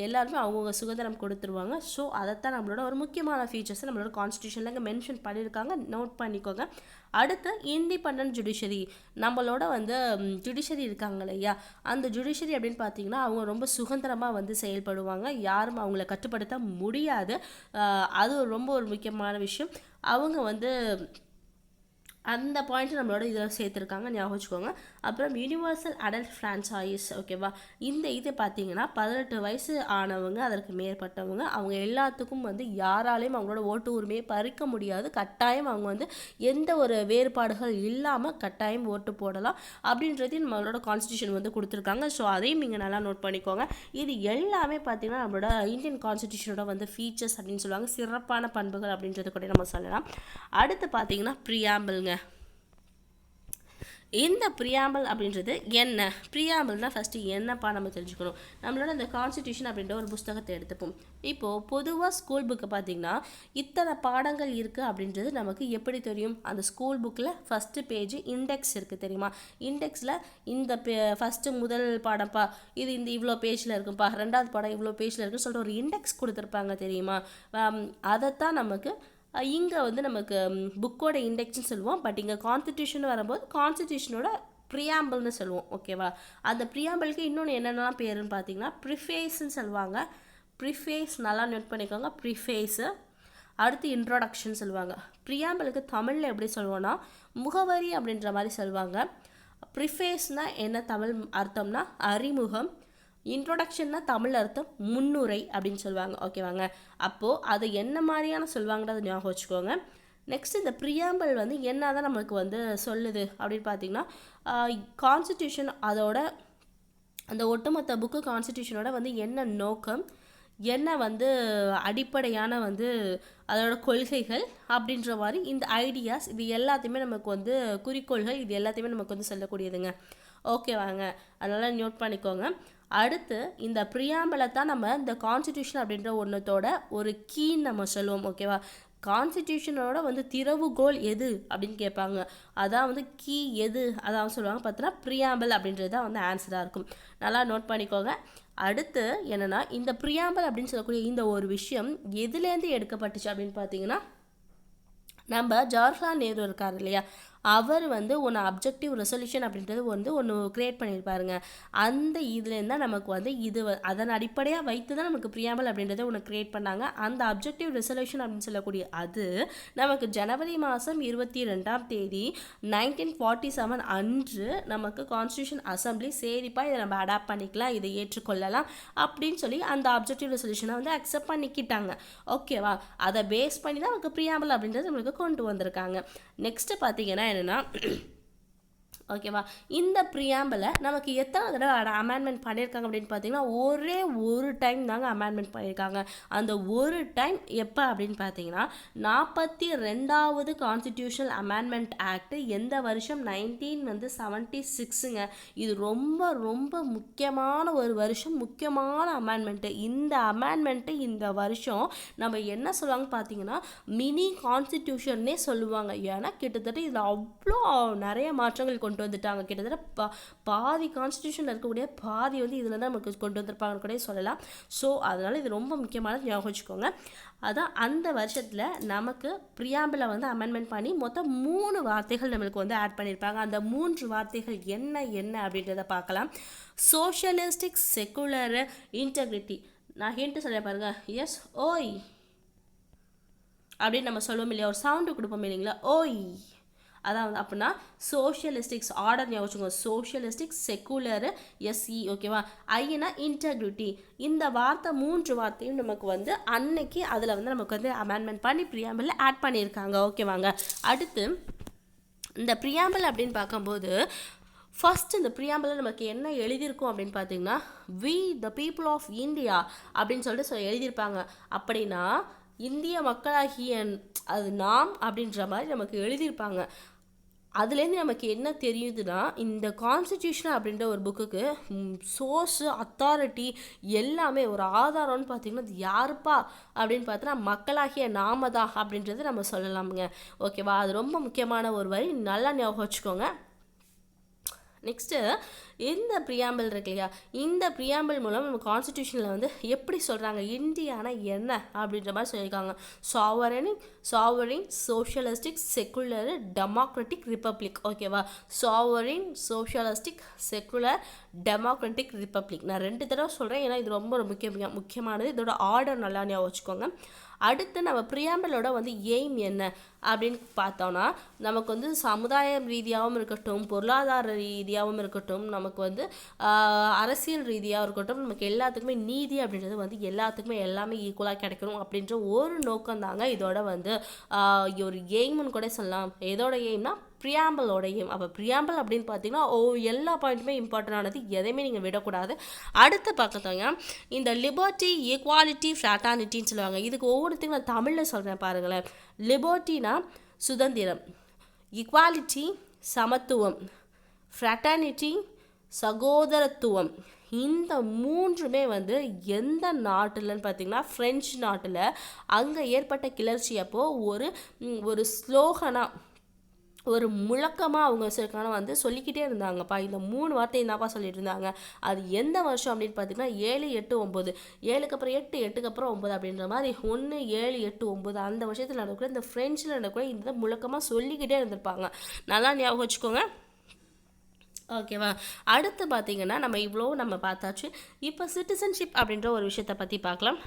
எல்லாருமே அவங்கவுங்க சுதந்திரம் கொடுத்துருவாங்க. ஸோ அதைத்தான் நம்மளோட ஒரு முக்கியமான ஃபீச்சர்ஸ் நம்மளோட கான்ஸ்டியூஷனில் இங்கே மென்ஷன் பண்ணியிருக்காங்க, நோட் பண்ணிக்கோங்க. அடுத்து இண்டிபெண்டன்ட் ஜுடிஷரி. நம்மளோட வந்து ஜுடிஷரி இருக்காங்க இல்லையா, அந்த ஜுடிஷரி அப்படின்னு பார்த்தீங்கன்னா அவங்க ரொம்ப சுதந்திரமாக வந்து செயல்படுவாங்க, யாரும் அவங்கள கட்டுப்படுத்த முடியாது. அது ரொம்ப ஒரு முக்கியமான விஷயம். அவங்க வந்து அந்த பாயிண்ட் நம்மளோட இதில் சேர்த்துருக்காங்க, ஞாபகம் வச்சுக்கோங்க. அப்புறம் யூனிவர்சல் அடல்ட் ஃப்ரான்ச்சைஸ். ஓகேவா, இந்த இது பார்த்தீங்கன்னா 18 வயசு ஆனவங்க அதற்கு மேற்பட்டவங்க அவங்க எல்லாத்துக்கும் வந்து யாராலையும் அவங்களோட ஓட்டு உரிமையை பறிக்க முடியாது. கட்டாயம் அவங்க வந்து எந்த ஒரு வேறுபாடுகள் இல்லாமல் கட்டாயம் ஓட்டு போடலாம் அப்படின்றதையும் நம்மளோட கான்ஸ்டியூஷன் வந்து கொடுத்துருக்காங்க. ஸோ அதையும் நீங்கள் நல்லா நோட் பண்ணிக்கோங்க. இது எல்லாமே பார்த்தீங்கன்னா நம்மளோட இந்தியன் கான்ஸ்டியூஷனோட வந்து ஃபீச்சர்ஸ் அப்படின்னு சொல்லுவாங்க, சிறப்பான பண்புகள் அப்படின்றது கூட நம்ம சொல்லலாம். அடுத்து பார்த்தீங்கன்னா ப்ரியாம்பிள்ங்க. இந்த ப்ரியாம்பிள் அப்படின்றது என்ன? ப்ரியாம்பிள்னால் ஃபஸ்ட்டு என்னப்பா நம்ம தெரிஞ்சுக்கணும். நம்மளோட இந்த கான்ஸ்டியூஷன் அப்படின்ற ஒரு புஸ்தகத்தை எடுத்துப்போம். இப்போது பொதுவாக ஸ்கூல் புக்கை பார்த்திங்கன்னா இத்தனை பாடங்கள் இருக்குது அப்படின்றது நமக்கு எப்படி தெரியும்? அந்த ஸ்கூல் புக்கில் ஃபஸ்ட்டு பேஜ் இண்டெக்ஸ் இருக்குது தெரியுமா? இண்டெக்ஸில் இந்த ஃபஸ்ட்டு முதல் பாடம்ப்பா இது இந்த இவ்வளோ பேஜில் இருக்குப்பா, ரெண்டாவது பாடம் இவ்வளோ பேஜில் இருக்குன்னு சொல்லிட்டு ஒரு இண்டெக்ஸ் கொடுத்துருப்பாங்க தெரியுமா? அதைத்தான் நமக்கு இங்கே வந்து நமக்கு புக்கோட இண்டெக்ஸ்னு சொல்லுவோம். பட் இங்கே கான்ஸ்டியூஷன் வரும்போது கான்ஸ்டியூஷனோட ப்ரியாம்பிள்னு சொல்லுவோம். ஓகேவா, அந்த ப்ரியாம்பிளுக்கு இன்னொன்று என்னென்னலாம் பேருன்னு பார்த்தீங்கன்னா ப்ரிஃபேஸ்ன்னு சொல்லுவாங்க. ப்ரிஃபேஸ் நல்லா நோட் பண்ணிக்கோங்க, ப்ரிஃபேஸு. அடுத்து இன்ட்ரோடக்ஷன் சொல்லுவாங்க. ப்ரியாம்பிளுக்கு தமிழில் எப்படி சொல்லுவோன்னா முகவரி அப்படின்ற மாதிரி சொல்லுவாங்க. ப்ரிஃபேஸ்னால் என்ன தமிழ் அர்த்தம்னா அறிமுகம். இன்ட்ரோடக்ஷன்னா தமிழ் அர்த்தம் முன்னுரை அப்படின்னு சொல்லுவாங்க. ஓகேவாங்க, அப்போது அது என்ன மாதிரியான சொல்லுவாங்கன்றதை ஞாபகம் வச்சுக்கோங்க. நெக்ஸ்ட் இந்த ப்ரியாம்பிள் வந்து என்ன தான் நமக்கு வந்து சொல்லுது அப்படின்னு பார்த்தீங்கன்னா கான்ஸ்டியூஷன் அதோட அந்த ஒட்டுமொத்த புக்கு கான்ஸ்டியூஷனோட வந்து என்ன நோக்கம், என்ன வந்து அடிப்படையான வந்து அதோட கொள்கைகள் அப்படின்ற மாதிரி இந்த ஐடியாஸ் இது எல்லாத்தையுமே நமக்கு வந்து குறிக்கோள்கள் இது எல்லாத்தையுமே நமக்கு வந்து சொல்லக்கூடியதுங்க. ஓகேவாங்க, அதனால் நோட் பண்ணிக்கோங்க. அடுத்து இந்த ப்ரியாம்பிளை தான் நம்ம இந்த கான்ஸ்டிடியூஷன் அப்படின்ற ஒன்றத்தோட ஒரு கீன்னு நம்ம சொல்லுவோம். ஓகேவா, கான்ஸ்டிடியூஷனோட வந்து திறவுகோல் எது அப்படின்னு கேட்பாங்க. அதான் வந்து கீ எது அதான் சொல்லுவாங்க. பார்த்தோன்னா ப்ரியாம்பிள் அப்படின்றது தான் வந்து ஆன்சராக இருக்கும். நல்லா நோட் பண்ணிக்கோங்க. அடுத்து என்னென்னா, இந்த ப்ரியாம்பிள் அப்படின்னு சொல்லக்கூடிய இந்த ஒரு விஷயம் எதுலேருந்து எடுக்கப்பட்டுச்சு அப்படின்னு பார்த்தீங்கன்னா, நம்ம ஜவஹர்லால் நேரு இருக்கார் இல்லையா, அவர் வந்து ஒன்று அப்ஜெக்டிவ் ரெசல்யூஷன் அப்படின்றது வந்து ஒன்று க்ரியேட் பண்ணியிருப்பாருங்க. அந்த இதுலேருந்து தான் நமக்கு வந்து அதன் அடிப்படையாக வைத்து தான் நமக்கு ப்ரியாம்பிள் அப்படின்றத ஒன்று க்ரியேட் பண்ணாங்க. அந்த அப்ஜெக்டிவ் ரெசல்யூஷன் அப்படின்னு சொல்லக்கூடிய அது நமக்கு ஜனவரி மாதம் 22ஆம் தேதி 1947 அன்று நமக்கு கான்ஸ்டியூஷன் அசம்பிளி சரிப்பா இதை நம்ம அடாப்ட் பண்ணிக்கலாம், இதை ஏற்றுக்கொள்ளலாம் அப்படின்னு சொல்லி அந்த அப்ஜெக்டிவ் ரெசல்யூஷனை வந்து அக்செப்ட் பண்ணிக்கிட்டாங்க. ஓகேவா, அதை பேஸ் பண்ணி தான் நமக்கு ப்ரியாம்பிள் அப்படின்றது நம்மளுக்கு கொண்டு வந்திருக்காங்க. நெக்ஸ்ட்டு பார்த்தீங்கன்னா என்னென்னா, ஓகேவா, இந்த ப்ரியாம்பிளை நமக்கு எத்தனை தடவை அமெண்ட்மெண்ட் பண்ணியிருக்காங்க அப்படின்னு பார்த்தீங்கன்னா, ஒரே ஒரு டைம் தாங்க அமெண்ட்மெண்ட் பண்ணியிருக்காங்க. அந்த ஒரு டைம் எப்போ அப்படின்னு பார்த்தீங்கன்னா, 42வது கான்ஸ்டிடியூஷனல் அமெண்ட்மெண்ட் ஆக்ட் எந்த வருஷம் 1976ங்க. இது ரொம்ப ரொம்ப முக்கியமான ஒரு வருஷம், முக்கியமான அமெண்ட்மெண்ட்டு. இந்த அமெண்ட்மெண்ட்டு இந்த வருஷம் நம்ம என்ன சொல்லுவாங்க பார்த்தீங்கன்னா, மினி கான்ஸ்டிடியூஷன்னே சொல்லுவாங்க. ஏன்னா கிட்டத்தட்ட இதில் அவ்வளோ நிறைய மாற்றங்கள் கொண்டு வந்துட்டாங்க. கிட்டத்தட்ட பாதி கான்ஸ்டிடியூஷனில் இருக்கக்கூடிய பாதி வந்து இதில் தான் நமக்கு கொண்டு வந்திருப்பாங்கன்னு கூட சொல்லலாம். ஸோ அதனால் இது ரொம்ப முக்கியமானது, ஞாபகம் வச்சுக்கோங்க. அதான் அந்த வருஷத்தில் நமக்கு ப்ரியாம்பிளை வந்து அமெண்ட்மெண்ட் பண்ணி மொத்தம் 3 வார்த்தைகள் நம்மளுக்கு வந்து ஆட் பண்ணியிருப்பாங்க. அந்த 3 வார்த்தைகள் என்ன அப்படின்றத பார்க்கலாம். Socialistic, secular, integrity. நான் ஹிண்ட்டு சொல்ல பாருங்க. எஸ் ஓய் அப்படின்னு நம்ம சொல்லுவோம் இல்லையா, ஒரு சவுண்டு கொடுப்போம் இல்லைங்களா, ஓய். அதான் அப்படின்னா சோஷியலிஸ்டிக்ஸ் ஆர்டர் ஞாபகம், சோஷியலிஸ்டிக், செக்குலரு, எஸ்இ. ஓகேவா, ஐனா இன்டெகிரிட்டி. இந்த வார்த்தை 3 வார்த்தையும் நமக்கு வந்து அன்னைக்கு அதில் வந்து நமக்கு வந்து அமெண்ட்மெண்ட் பண்ணி ப்ரியாம்பிளில் ஆட் பண்ணியிருக்காங்க. ஓகேவாங்க. அடுத்து இந்த ப்ரியாம்பிள் அப்படின்னு பார்க்கும்போது ஃபஸ்ட் இந்த ப்ரியாம்பிளில் நமக்கு என்ன எழுதியிருக்கும் அப்படின்னு பார்த்தீங்கன்னா, we the people of India அப்படின்னு சொல்லிட்டு எழுதியிருப்பாங்க. அப்படின்னா இந்திய மக்களாகிய அது நாம் அப்படின்ற மாதிரி நமக்கு எழுதியிருப்பாங்க. அதுலேருந்து நமக்கு என்ன தெரியுதுன்னா, இந்த கான்ஸ்டிடியூஷன் அப்படின்ற ஒரு புக்குக்கு சோர்ஸு, அத்தாரிட்டி எல்லாமே ஒரு ஆதாரம்னு பார்த்திங்கன்னா அது யாருப்பா அப்படின்னு பார்த்தோன்னா மக்களாகிய நாம தான் அப்படின்றது நம்ம சொல்லலாமுங்க. ஓகேவா, அது ரொம்ப முக்கியமான ஒரு வரி, நல்லா ஞாபகம் வச்சுக்கோங்க. நெக்ஸ்ட்டு இந்த ப்ரியாம்பிள் இருக்கு இல்லையா, இந்த ப்ரியாம்பிள் மூலம் நம்ம கான்ஸ்டிடியூஷனில் வந்து எப்படி சொல்கிறாங்க, இந்தியானா என்ன அப்படின்ற மாதிரி சொல்லியிருக்காங்க. Sovereign, socialistic, secular, democratic, republic. ஓகேவா, sovereign, socialistic, secular, democratic, republic. நான் 2 தடவை சொல்கிறேன், ஏன்னா இது ரொம்ப முக்கியமானது. இதோட ஆர்டர் நல்லா ஞாபகம் வச்சுக்கோங்க. அடுத்து நம்ம ப்ரியாம்பிளோட வந்து எய்ம் என்ன அப்படின்னு பார்த்தோன்னா, நமக்கு வந்து சமுதாயம் ரீதியாகவும் இருக்கட்டும், பொருளாதார ரீதியாகவும் இருக்கட்டும், நமக்கு வந்து அரசியல் ரீதியாக இருக்கட்டும், நமக்கு எல்லாத்துக்குமே நீதி அப்படின்றது வந்து எல்லாத்துக்குமே எல்லாமே ஈக்குவலாக கிடைக்கணும் அப்படின்ற ஒரு நோக்கம் தாங்க இதோட வந்து ஒரு எய்ம்னு கூட சொல்லலாம். எதோட எய்ம்னா ப்ரியாம்பிளோட எய்ம். அப்போ ப்ரியாம்பிள் அப்படின்னு பார்த்தீங்கன்னா எல்லா பாயிண்ட்டுமே இம்பார்ட்டண்டானது, எதையுமே நீங்கள் விடக்கூடாது. அடுத்து பார்க்கத்தாங்க இந்த லிபர்ட்டி, ஈக்வாலிட்டி, ஃப்ராட்டர்னிட்டின்னு சொல்லுவாங்க. இதுக்கு ஒவ்வொருத்தையும் நான் தமிழில் சொல்கிறேன் பாருங்களேன். லிபர்ட்டினா சுதந்திரம், ஈக்வாலிட்டி சமத்துவம், ஃப்ராட்டர்னிட்டி சகோதரத்துவம். இந்த 3மே வந்து எந்த நாட்டில்னு பார்த்தீங்கன்னா ஃப்ரெஞ்சு நாட்டில் அங்கே ஏற்பட்ட கிளர்ச்சி அப்போது ஒரு ஸ்லோகனாக, ஒரு முழக்கமாக அவங்க வச்சுருக்கான வந்து சொல்லிக்கிட்டே இருந்தாங்கப்பா. இந்த 3 வார்த்தை என்னப்பா சொல்லிட்டு இருந்தாங்க. அது எந்த வருஷம் அப்படின்னு பார்த்தீங்கன்னா 7, 8, 9. 7க்கு அப்புறம் 8, 8க்கு அப்புறம் 9 அப்படின்ற மாதிரி 1, 7, 8, 9 அந்த வருஷத்தில் நடக்கக்கூட இந்த ஃப்ரெஞ்சில் நடக்கக்கூட இந்த முழக்கமாக சொல்லிக்கிட்டே இருந்திருப்பாங்க. நல்லா ஞாபகம் வச்சுக்கோங்க. ஓகேவா, அடுத்து பார்த்தீங்கன்னா நம்ம பார்த்தாச்சு. இப்போ சிட்டிசன்ஷிப் அப்படின்ற ஒரு விஷயத்தை பற்றி பார்க்கலாம்.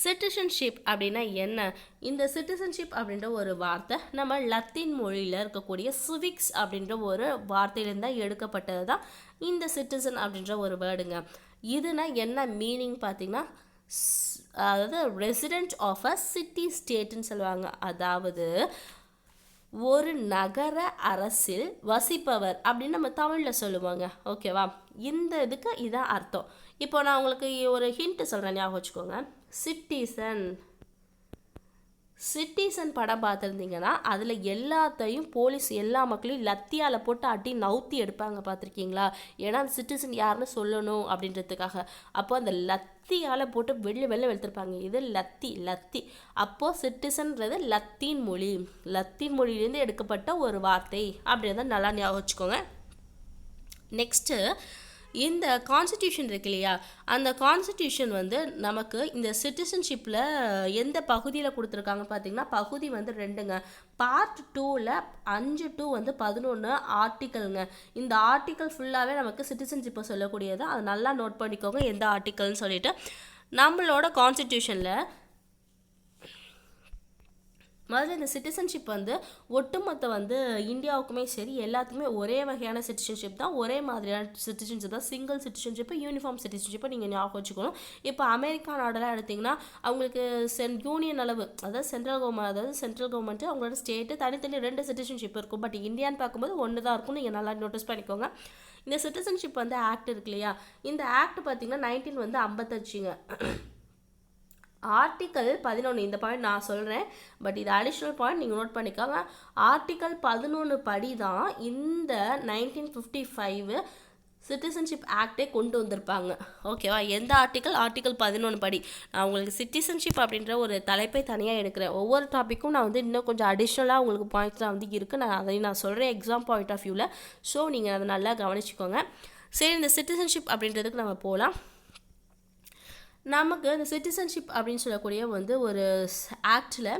சிட்டிசன்ஷிப் அப்படின்னா என்ன? இந்த சிட்டிசன்ஷிப் அப்படின்ற ஒரு வார்த்தை நம்ம லத்தீன் மொழியில் இருக்கக்கூடிய சிவிக்ஸ் அப்படின்ற ஒரு வார்த்தையிலேருந்து தான் எடுக்கப்பட்டது தான் இந்த சிட்டிசன் அப்படின்ற ஒரு வேர்டுங்க. இதுனா என்ன மீனிங் பார்த்தீங்கன்னா, அதாவது ரெசிடென்ட் ஆஃப் அ சிட்டி ஸ்டேட்டுன்னு சொல்லுவாங்க. அதாவது ஒரு நகர அரசில் வசிப்பவர் அப்படின்னு நம்ம தமிழில் சொல்லுவாங்க. ஓகேவா, இந்த இதுக்கு இதான் அர்த்தம். இப்போ நான் உங்களுக்கு ஒரு ஹிண்ட்டு சொல்கிறேன், ஞாபகம் வச்சுக்கோங்க. சிட்டிசன் சிட்டிசன் படம் பார்த்துருந்தீங்கன்னா அதில் எல்லாத்தையும் போலீஸ் எல்லா மக்களையும் லத்தியால் போட்டு அடி நவுத்தி எடுப்பாங்க பார்த்துருக்கீங்களா? ஏன்னா அந்த சிட்டிசன் யாருன்னு சொல்லணும் அப்படின்றதுக்காக. அப்போ அந்த லத்தியால் போட்டு வெளில வெளுத்திருப்பாங்க. இது லத்தி. அப்போது சிட்டிசன்றது லத்தீன் மொழியிலேருந்து எடுக்கப்பட்ட ஒரு வார்த்தை அப்படின்றத நல்லா ஞாபகம் வச்சுக்கோங்க. நெக்ஸ்ட்டு இந்த கான்ஸ்டிடியூஷன் இருக்கு இல்லையா, அந்த கான்ஸ்டிடியூஷன் வந்து நமக்கு இந்த சிட்டிசன்ஷிப்பில் எந்த பகுதியில் கொடுத்துருக்காங்க பார்த்தீங்கன்னா, பகுதி வந்து 2ங்க. பார்ட் 2ல் 5 to 11 ஆர்டிக்கலுங்க. இந்த ஆர்டிக்கல் ஃபுல்லாகவே நமக்கு சிட்டிசன்ஷிப்பை சொல்லக்கூடியது. அதை நல்லா நோட் பண்ணிக்கோங்க எந்த ஆர்டிக்கல்னு சொல்லிட்டு. நம்மளோட கான்ஸ்டிடியூஷனில் முதல்ல இந்த சிட்டிசன்ஷிப் வந்து ஒட்டுமொத்த வந்து இந்தியாவுக்குமே சரி எல்லாத்துக்குமே ஒரே வகையான சிட்டிசன்ஷிப் தான், ஒரே மாதிரியான சிட்டிசன்ஷிப் தான். சிங்கிள் சிட்டிசன்ஷிப்பு, யூனிஃபார்ம் சிட்டிசன்ஷிப்பை நீங்கள் ஞாபகம் வச்சுக்கணும். இப்போ அமெரிக்கா நாடெல்லாம் எடுத்திங்கன்னா அவங்களுக்கு யூனியன் அளவு, அதாவது சென்ட்ரல் கவர்மெண்ட்டு அவங்களோட ஸ்டேட்டு தனித்தனி 2 சிட்டிசன்ஷிப் இருக்கும். பட் இந்தியான்னு பார்க்கும்போது ஒன்று தான் இருக்கும். நீங்கள் நல்லா நோட்டீஸ் பண்ணிக்கோங்க. இந்த சிட்டிசன்ஷிப் வந்து ஆக்ட் இருக்கு இல்லையா, இந்த ஆக்ட் பார்த்திங்கன்னா 1955ங்க. ஆர்டிக்கல் 11, இந்த பாயிண்ட் நான் சொல்கிறேன், பட் இது அடிஷ்னல் பாயிண்ட் நீங்கள் நோட் பண்ணிக்கோங்க. ஆர்டிக்கல் 11 படி தான் இந்த 1955 சிட்டிசன்ஷிப் ஆக்டே கொண்டு வந்திருப்பாங்க. ஓகேவா? எந்த ஆர்டிக்கல் 11 படி. நான் உங்களுக்கு சிட்டிசன்ஷிப் அப்படின்ற ஒரு தலைப்பை தனியாக எடுக்கிறேன். ஒவ்வொரு டாப்பிக்கும் நான் வந்து இன்னும் கொஞ்சம் அடிஷ்னலாக உங்களுக்கு பாயிண்ட்ஸ்லாம் வந்து இருக்குது. நான் சொல்கிறேன் எக்ஸாம் பாயிண்ட் ஆஃப் வியூவில். ஸோ நீங்கள் அதை நல்லா கவனிச்சுக்கோங்க. சரி, இந்த சிட்டிசன்ஷிப் அப்படின்றதுக்கு நம்ம போகலாம். நமக்கு இந்த சிட்டிசன்ஷிப் அப்படின்னு சொல்லக்கூடிய வந்து ஒரு ஆக்டில்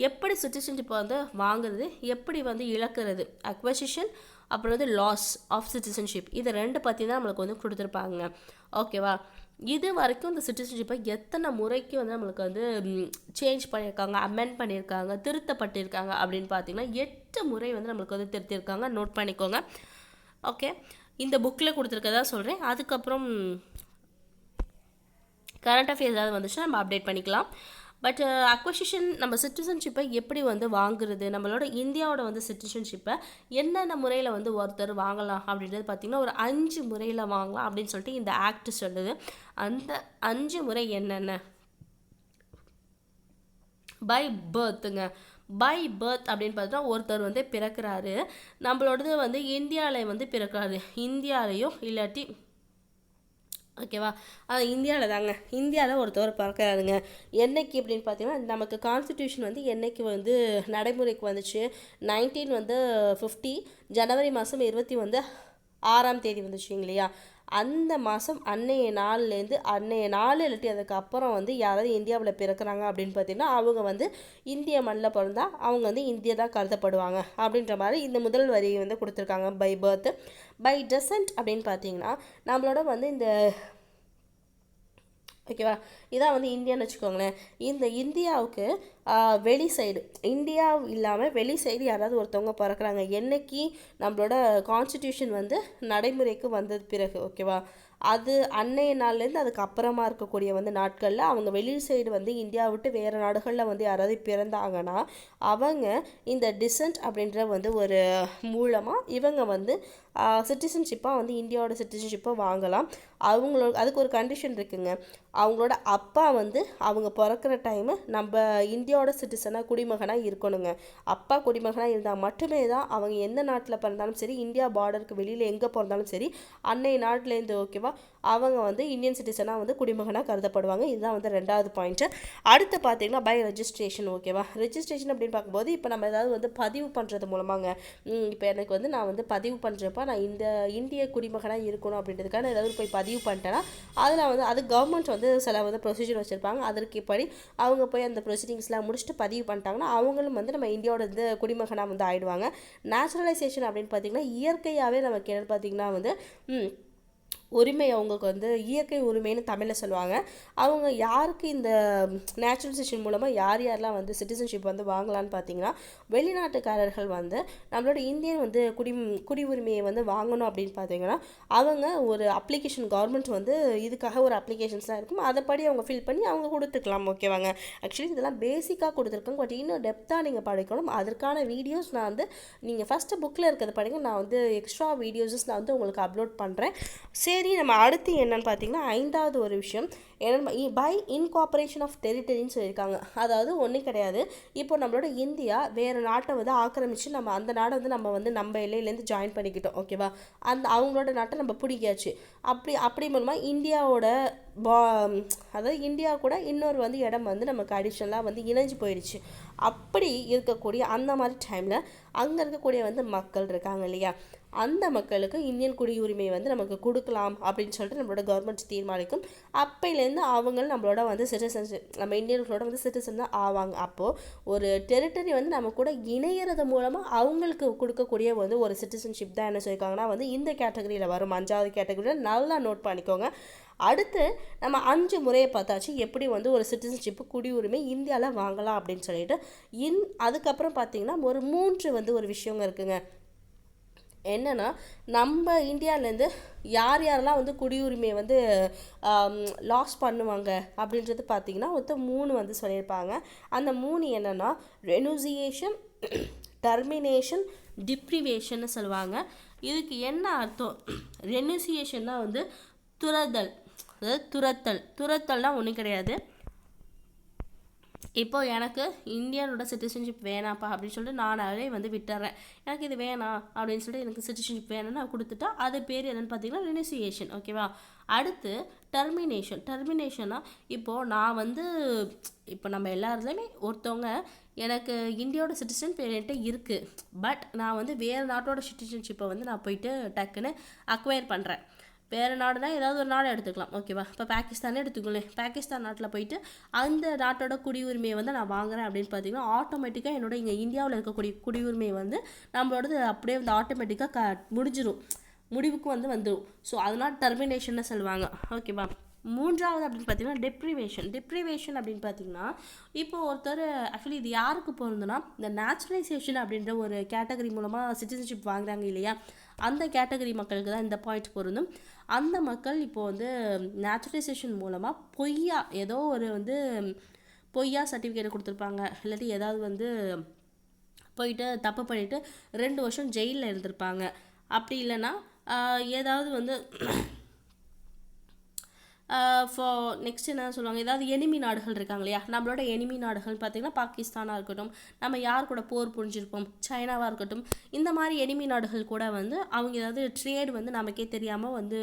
எப்படி சிட்டிசன்ஷிப்பை வந்து வாங்குறது, எப்படி வந்து இழக்கிறது, அக்வசிஷன், அப்புறம் வந்து லாஸ் ஆஃப் சிட்டிசன்ஷிப், இது 2 பற்றி தான் நம்மளுக்கு வந்து கொடுத்துருப்பாங்க. ஓகேவா? இது வரைக்கும் இந்த சிட்டிசன்ஷிப்பை எத்தனை முறைக்கு வந்து நம்மளுக்கு வந்து சேஞ்ச் பண்ணியிருக்காங்க, அமெண்ட் பண்ணியிருக்காங்க, திருத்தப்பட்டிருக்காங்க அப்படின்னு பார்த்தீங்கன்னா 8 முறை வந்து நம்மளுக்கு வந்து திருத்திருக்காங்க. நோட் பண்ணிக்கோங்க. ஓகே, இந்த புக்கில் கொடுத்துருக்கதா சொல்கிறேன். அதுக்கப்புறம் கரண்ட் அஃபேர்ஸ் ஏதாவது வந்துச்சுன்னா நம்ம அப்டேட் பண்ணிக்கலாம். பட் அக்வசிஷன், நம்ம சிட்டிசன்ஷிப்பை எப்படி வந்து வாங்குறது, நம்மளோட இந்தியாவோட வந்து சிட்டிசன்ஷிப்பை என்னென்ன முறையில் வந்து ஒருத்தர் வாங்கலாம் அப்படின்றது பார்த்திங்கன்னா ஒரு 5 முறையில் வாங்கலாம் அப்படின்னு சொல்லிட்டு இந்த ஆக்ட் சொல்லுது. அந்த 5 முறை என்னென்ன? பை பர்த்துங்க. பை பர்த் அப்படின்னு பார்த்தா ஒருத்தர் வந்து பிறக்கிறாரு, நம்மளோடது வந்து இந்தியாவில் வந்து பிறக்கிறாரு, இந்தியாவிலையோ இல்லாட்டி ஓகேவா, அது இந்தியாவில் தாங்க, இந்தியாவில் ஒருத்தவர் பிறக்கிறாருங்க. என்னைக்கு அப்படின்னு பார்த்தீங்கன்னா, நமக்கு கான்ஸ்டிடியூஷன் வந்து என்னைக்கு வந்து நடைமுறைக்கு வந்துச்சு, 1950 ஜனவரி மாதம் 26ஆம் தேதி வந்துச்சுங்க இல்லையா. அந்த மாதம் அன்னைய நாள் இல்லாட்டி அதுக்கப்புறம் வந்து யாராவது இந்தியாவில் பிறக்கிறாங்க அப்படின்னு பார்த்தீங்கன்னா அவங்க வந்து இந்திய மண்ணில் பிறந்தா அவங்க வந்து இந்தியா தான் கருதப்படுவாங்க அப்படின்ற மாதிரி இந்த முதல் வரியை வந்து கொடுத்துருக்காங்க. By birth. பை டெசன்ட் அப்படின்னு பார்த்தீங்கன்னா நம்மளோட வந்து இந்த ஓகேவா, இதான் வந்து இந்தியான்னு வச்சுக்கோங்களேன். இந்த இந்தியாவுக்கு வெளி சைடு, இந்தியா இல்லாமல் வெளி சைடு யாராவது ஒருத்தவங்க பிறக்கிறாங்க என்னைக்கு நம்மளோட கான்ஸ்டிடியூஷன் வந்து நடைமுறைக்கு வந்தது பிறகு, ஓகேவா, அது அன்னைய நாள்லேருந்து அதுக்கப்புறமா இருக்கக்கூடிய வந்து நாட்களில் அவங்க வெளி சைடு வந்து இந்தியா விட்டு வேறு நாடுகளில் வந்து யாராவது பிறந்தாங்கன்னா அவங்க இந்த டிசன்ட் அப்படின்ற வந்து ஒரு மூலமாக இவங்க வந்து சிட்டிசன்ஷிப்பாக வந்து இந்தியாவோட சிட்டிசன்ஷிப்பை வாங்கலாம். அதுக்கு ஒரு கண்டிஷன் இருக்குங்க. அவங்களோட அப்பா வந்து அவங்க பிறக்கிற டைமு நம்ம இந்தியாவோட சிட்டிசனாக குடிமகனாக இருக்கணுங்க. அப்பா குடிமகனாக இருந்தால் மட்டுமே தான் அவங்க எந்த நாட்டில் பிறந்தாலும் சரி, இந்தியா பார்டருக்கு வெளியில் எங்கே பிறந்தாலும் சரி, அன்னைய நாட்டிலேருந்து ஓகேவா அவங்க வந்து இந்தியன் சிட்டிசனாக வந்து குடிமகனாக கருதப்படுவாங்க. இதுதான் வந்து 2வது பாயிண்ட்டு. அடுத்து பார்த்தீங்கன்னா பை ரெஜிஸ்ட்ரேஷன். ஓகேவா, ரெஜிஸ்ட்ரேஷன் அப்படின்னு பார்க்கும்போது இப்போ நம்ம ஏதாவது வந்து பதிவு பண்ணுறது மூலமாங்க, இப்போ எனக்கு வந்து நான் வந்து பதிவு பண்ணுறப்ப நான் இந்த இந்திய குடிமகனாக இருக்கணும் அப்படின்றதுக்காக ஏதாவது போய் பதிவு பண்ணிட்டேன்னா அதில் வந்து அது கவர்மெண்ட் வந்து சில வந்து ப்ரொசீஜர் வச்சுருப்பாங்க. அதற்கு இப்படி அவங்க போய் அந்த ப்ரொசீடிங்ஸ்லாம் முடிச்சுட்டு பதிவு பண்ணிட்டாங்கன்னா அவங்களும் வந்து நம்ம இந்தியாவோட வந்து குடிமகனாக வந்து ஆயிடுவாங்க. நேச்சுரலைசேஷன் அப்படின்னு பார்த்திங்கன்னா இயற்கையாகவே நமக்கு என்ன பார்த்திங்கன்னா வந்து உரிமை, அவங்களுக்கு வந்து இயற்கை உரிமைன்னு தமிழில் சொல்லுவாங்க. அவங்க யாருக்கு இந்த நேச்சுரலைசேஷன் மூலமாக யாரெல்லாம் வந்து சிட்டிசன்ஷிப் வந்து வாங்கலான்னு பார்த்தீங்கன்னா வெளிநாட்டுக்காரர்கள் வந்து நம்மளோட இந்தியன் வந்து குடி உரிமையை வந்து வாங்கணும் அப்படின்னு பார்த்தீங்கன்னா அவங்க ஒரு அப்ளிகேஷன், கவர்மெண்ட் வந்து இதுக்காக ஒரு அப்ளிகேஷன்ஸ்லாம் இருக்கும், அதைப்படி அவங்க ஃபில் பண்ணி அவங்க கொடுத்துக்கலாம். ஓகேவாங்க, ஆக்சுவலி இதெல்லாம் பேசிக்காக கொடுத்துருக்காங்க. பட் இன்னும் டெப்த்தாக நீங்கள் படிக்கணும். அதற்கான வீடியோஸ் நான் வந்து நீங்கள் ஃபஸ்ட்டு புக்கில் இருக்கிறது படிங்க, நான் வந்து எக்ஸ்ட்ரா வீடியோஸஸ் நான் வந்து உங்களுக்கு அப்லோட் பண்ணுறேன். சரி, சரி, நம்ம அடுத்து என்னன்னு பார்த்தீங்கன்னா 5வது ஒரு விஷயம் என்னென்னு பை இன்கார்பரேஷன் ஆஃப் டெரிட்டரின்னு சொல்லியிருக்காங்க. அதாவது ஒன்றும் கிடையாது, இப்போ நம்மளோட இந்தியா வேறு நாட்டை வந்து ஆக்கிரமித்து நம்ம அந்த நாடை வந்து நம்ம எல்லையிலேருந்து ஜாயின் பண்ணிக்கிட்டோம். ஓகேவா, அவங்களோட நாட்டை நம்ம பிடிக்காச்சு. அப்படி மூலமாக இந்தியாவோட அதாவது இந்தியா கூட இன்னொரு வந்து இடம் வந்து நமக்கு அடிஷ்னலாக வந்து இணைஞ்சு போயிடுச்சு. அப்படி இருக்கக்கூடிய அந்த மாதிரி டைமில் அங்கே இருக்கக்கூடிய வந்து மக்கள் இருக்காங்க இல்லையா, அந்த மக்களுக்கு இந்தியன் குடியுரிமை வந்து நமக்கு கொடுக்கலாம் அப்படின்னு சொல்லிட்டு நம்மளோட கவர்மெண்ட் தீர்மானிக்கும். அப்போலேருந்து அவங்க நம்மளோட வந்து சிட்டிசன்ஷிப், நம்ம இந்தியர்களோட வந்து சிட்டிசன் தான் ஆவாங்க. அப்போது ஒரு டெரிட்டரி வந்து நம்ம கூட இணையிறது மூலமாக அவங்களுக்கு கொடுக்கக்கூடிய வந்து ஒரு சிட்டிசன்ஷிப் தான் என்ன சொல்லியிருக்காங்கன்னா வந்து இந்த கேட்டகரியில் வரும், 5வது கேட்டகரியில். நல்லா நோட் பண்ணிக்கோங்க. அடுத்து நம்ம 5 முறையை பார்த்தாச்சு எப்படி வந்து ஒரு சிட்டிசன்ஷிப்பு குடியுரிமை இந்தியாவில் வாங்கலாம் அப்படின்னு சொல்லிட்டு. அதுக்கப்புறம் பார்த்திங்கன்னா ஒரு 3 வந்து ஒரு விஷயங்க இருக்குங்க. என்னென்னா, நம்ம இந்தியாவிலேருந்து யாரெல்லாம் வந்து குடியுரிமையை வந்து லாஸ் பண்ணுவாங்க அப்படின்றது பார்த்திங்கன்னா மொத்தம் 3 வந்து சொல்லியிருப்பாங்க. அந்த 3 என்னென்னா ரெனுசியேஷன், டெர்மினேஷன், டிப்ரிவேஷன்னு சொல்லுவாங்க. இதுக்கு என்ன அர்த்தம்? ரெனுசியேஷன்னா வந்து துரத்தல், அதாவது துரத்தல்னால் ஒன்றும் கிடையாது. இப்போது எனக்கு இந்தியனோட சிட்டிசன்ஷிப் வேணாப்பா அப்படின்னு சொல்லிட்டு நான் அதே வந்து விட்டுறேன். எனக்கு இது வேணாம் அப்படின்னு சொல்லிட்டு எனக்கு சிட்டிசன்ஷிப் வேணும்னு நான் கொடுத்துட்டா அது பேர் என்னென்னு பார்த்தீங்கன்னா ரெனுசியேஷன். ஓகேவா. அடுத்து டெர்மினேஷன்னா இப்போது நான் வந்து இப்போ நம்ம எல்லாருலேயுமே ஒருத்தவங்க எனக்கு இந்தியாவோட சிட்டிசன் என்கிட்ட இருக்குது, பட் நான் வந்து வேறு நாட்டோட சிட்டிசன்ஷிப்பை வந்து நான் போயிட்டு டக்குன்னு அக்வயர் பண்ணுறேன். வேறு நாடுனா ஏதாவது ஒரு நாடு எடுத்துக்கலாம். ஓகேவா. இப்போ பாகிஸ்தானே எடுத்துக்கோங்களேன். பாகிஸ்தான் நாட்டில் போயிட்டு அந்த நாட்டோட குடியுரிமையை வந்து நான் வாங்குறேன் அப்படின்னு பார்த்தீங்கன்னா ஆட்டோமேட்டிக்காக என்னோட இங்கே இந்தியாவில் இருக்கக்கூடிய குடியுரிமையை வந்து நம்மளோடது அப்படியே வந்து ஆட்டோமேட்டிக்காக முடிவுக்கு வந்துடும். ஸோ அதனால் டெர்மினேஷன்னு சொல்லுவாங்க. ஓகேவா. 3வது அப்படின்னு பார்த்தீங்கன்னா டிப்ரிவேஷன் அப்படின்னு பார்த்தீங்கன்னா இப்போது ஒருத்தர் ஆக்சுவலி இது யாருக்கு பொருந்துன்னா இந்த நேச்சுரலைசேஷன் அப்படின்ற ஒரு கேட்டகரி மூலமாக சிட்டிசன்ஷிப் வாங்குறாங்க இல்லையா, அந்த கேட்டகரி மக்களுக்கு தான் இந்த பாயிண்ட் பொருந்தும். அந்த மக்கள் இப்போது வந்து நேச்சுரலைசேஷன் மூலமாக ஏதோ ஒரு வந்து பொய்யா சர்டிஃபிகேட் கொடுத்துருப்பாங்க, இல்லாட்டி ஏதாவது வந்து போயிட்டு தப்பு பண்ணிவிட்டு 2 வருஷம் ஜெயிலில் இருந்திருப்பாங்க. அப்படி இல்லைன்னா ஏதாவது வந்து நெக்ஸ்ட் என்ன சொல்லுவாங்க, ஏதாவது எனிமி நாடுகள் இருக்காங்க இல்லையா, நம்மளோட எனிமி நாடுகள் பார்த்திங்கன்னா பாகிஸ்தானாக இருக்கட்டும், நம்ம யார் கூட போர் புரிஞ்சிருப்போம், சைனாவாக இருக்கட்டும், இந்த மாதிரி எனிமி நாடுகள் கூட வந்து அவங்க ஏதாவது ட்ரேட் வந்து நமக்கே தெரியாமல் வந்து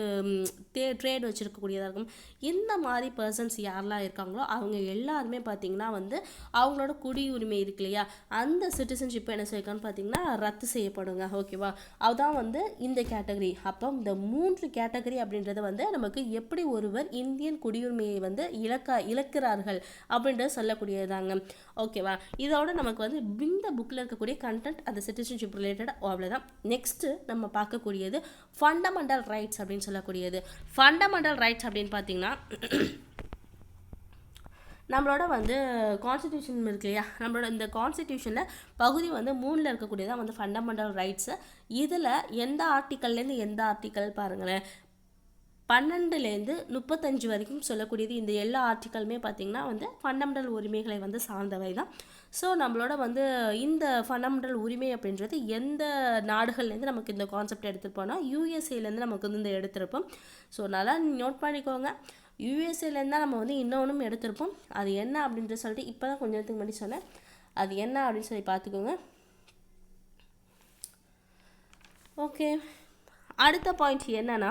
ட்ரேட் வச்சுருக்கக்கூடியதாக இருக்கும். இந்த மாதிரி பர்சன்ஸ் யாரெல்லாம் இருக்காங்களோ அவங்க எல்லாருமே பார்த்திங்கன்னா வந்து அவங்களோட குடியுரிமை இருக்கு இல்லையா, அந்த சிட்டிசன்ஷிப்பை என்ன செய்யணும்னு பார்த்திங்கன்னா ரத்து செய்யப்படுங்க. ஓகேவா. அதுதான் வந்து இந்த கேட்டகரி. அப்போ இந்த 3 கேட்டகரி அப்படின்றது வந்து நமக்கு எப்படி ஒருவர் இந்தியன் குடியுரிமையை வந்து இழக்கிறார்கள் அப்படின்றது சொல்லக்கூடியதாங்க. ஓகேவா. இதோட நமக்கு வந்து இந்த புக்கில் இருக்கக்கூடிய கண்டென்ட் அந்த சிட்டிசன்ஷிப் ரிலேட்டட் அவ்வளோதான். நெக்ஸ்ட்டு நம்ம பார்க்கக்கூடியது ஃபண்டமெண்டல் ரைட்ஸ் அப்படின்னு சொல்லக்கூடியது. ஃபண்டமெண்டல் ரைட்ஸ் அப்படின்னு பார்த்தீங்கன்னா நம்மளோட வந்து கான்ஸ்டிடியூஷன் இருக்கு இல்லையா, நம்மளோட இந்த கான்ஸ்டிடியூஷனில் பகுதி வந்து 3ல் இருக்கக்கூடியதான் வந்து ஃபண்டமெண்டல் ரைட்ஸு. இதில் எந்த ஆர்டிக்கல்லேருந்து எந்த ஆர்டிக்கல் பாருங்களேன், 12லேருந்து 35 வரைக்கும் சொல்லக்கூடியது. இந்த எல்லா ஆர்டிக்கலுமே பார்த்திங்கன்னா வந்து ஃபண்டமெண்டல் உரிமைகளை வந்து சார்ந்தவை தான். ஸோ நம்மளோட வந்து இந்த ஃபண்டமெண்டல் உரிமை அப்படின்றது எந்த நாடுகள்லேருந்து நமக்கு இந்த கான்செப்ட் எடுத்துகிட்டு போனால் யூஎஸ்ஏலேருந்து நமக்கு வந்து இந்த எடுத்திருப்போம். ஸோ நல்லா நோட் பண்ணிக்கோங்க. யூஎஸ்ஏலேருந்து தான் நம்ம வந்து இன்னொன்றும் எடுத்திருப்போம். அது என்ன அப்படின்ட்டு சொல்லிட்டு இப்போ தான் கொஞ்ச நேரத்துக்கு முன்னாடி சொன்னேன். அது என்ன அப்படின்னு சொல்லி பார்த்துக்கோங்க. ஓகே. அடுத்த பாயிண்ட் என்னன்னா,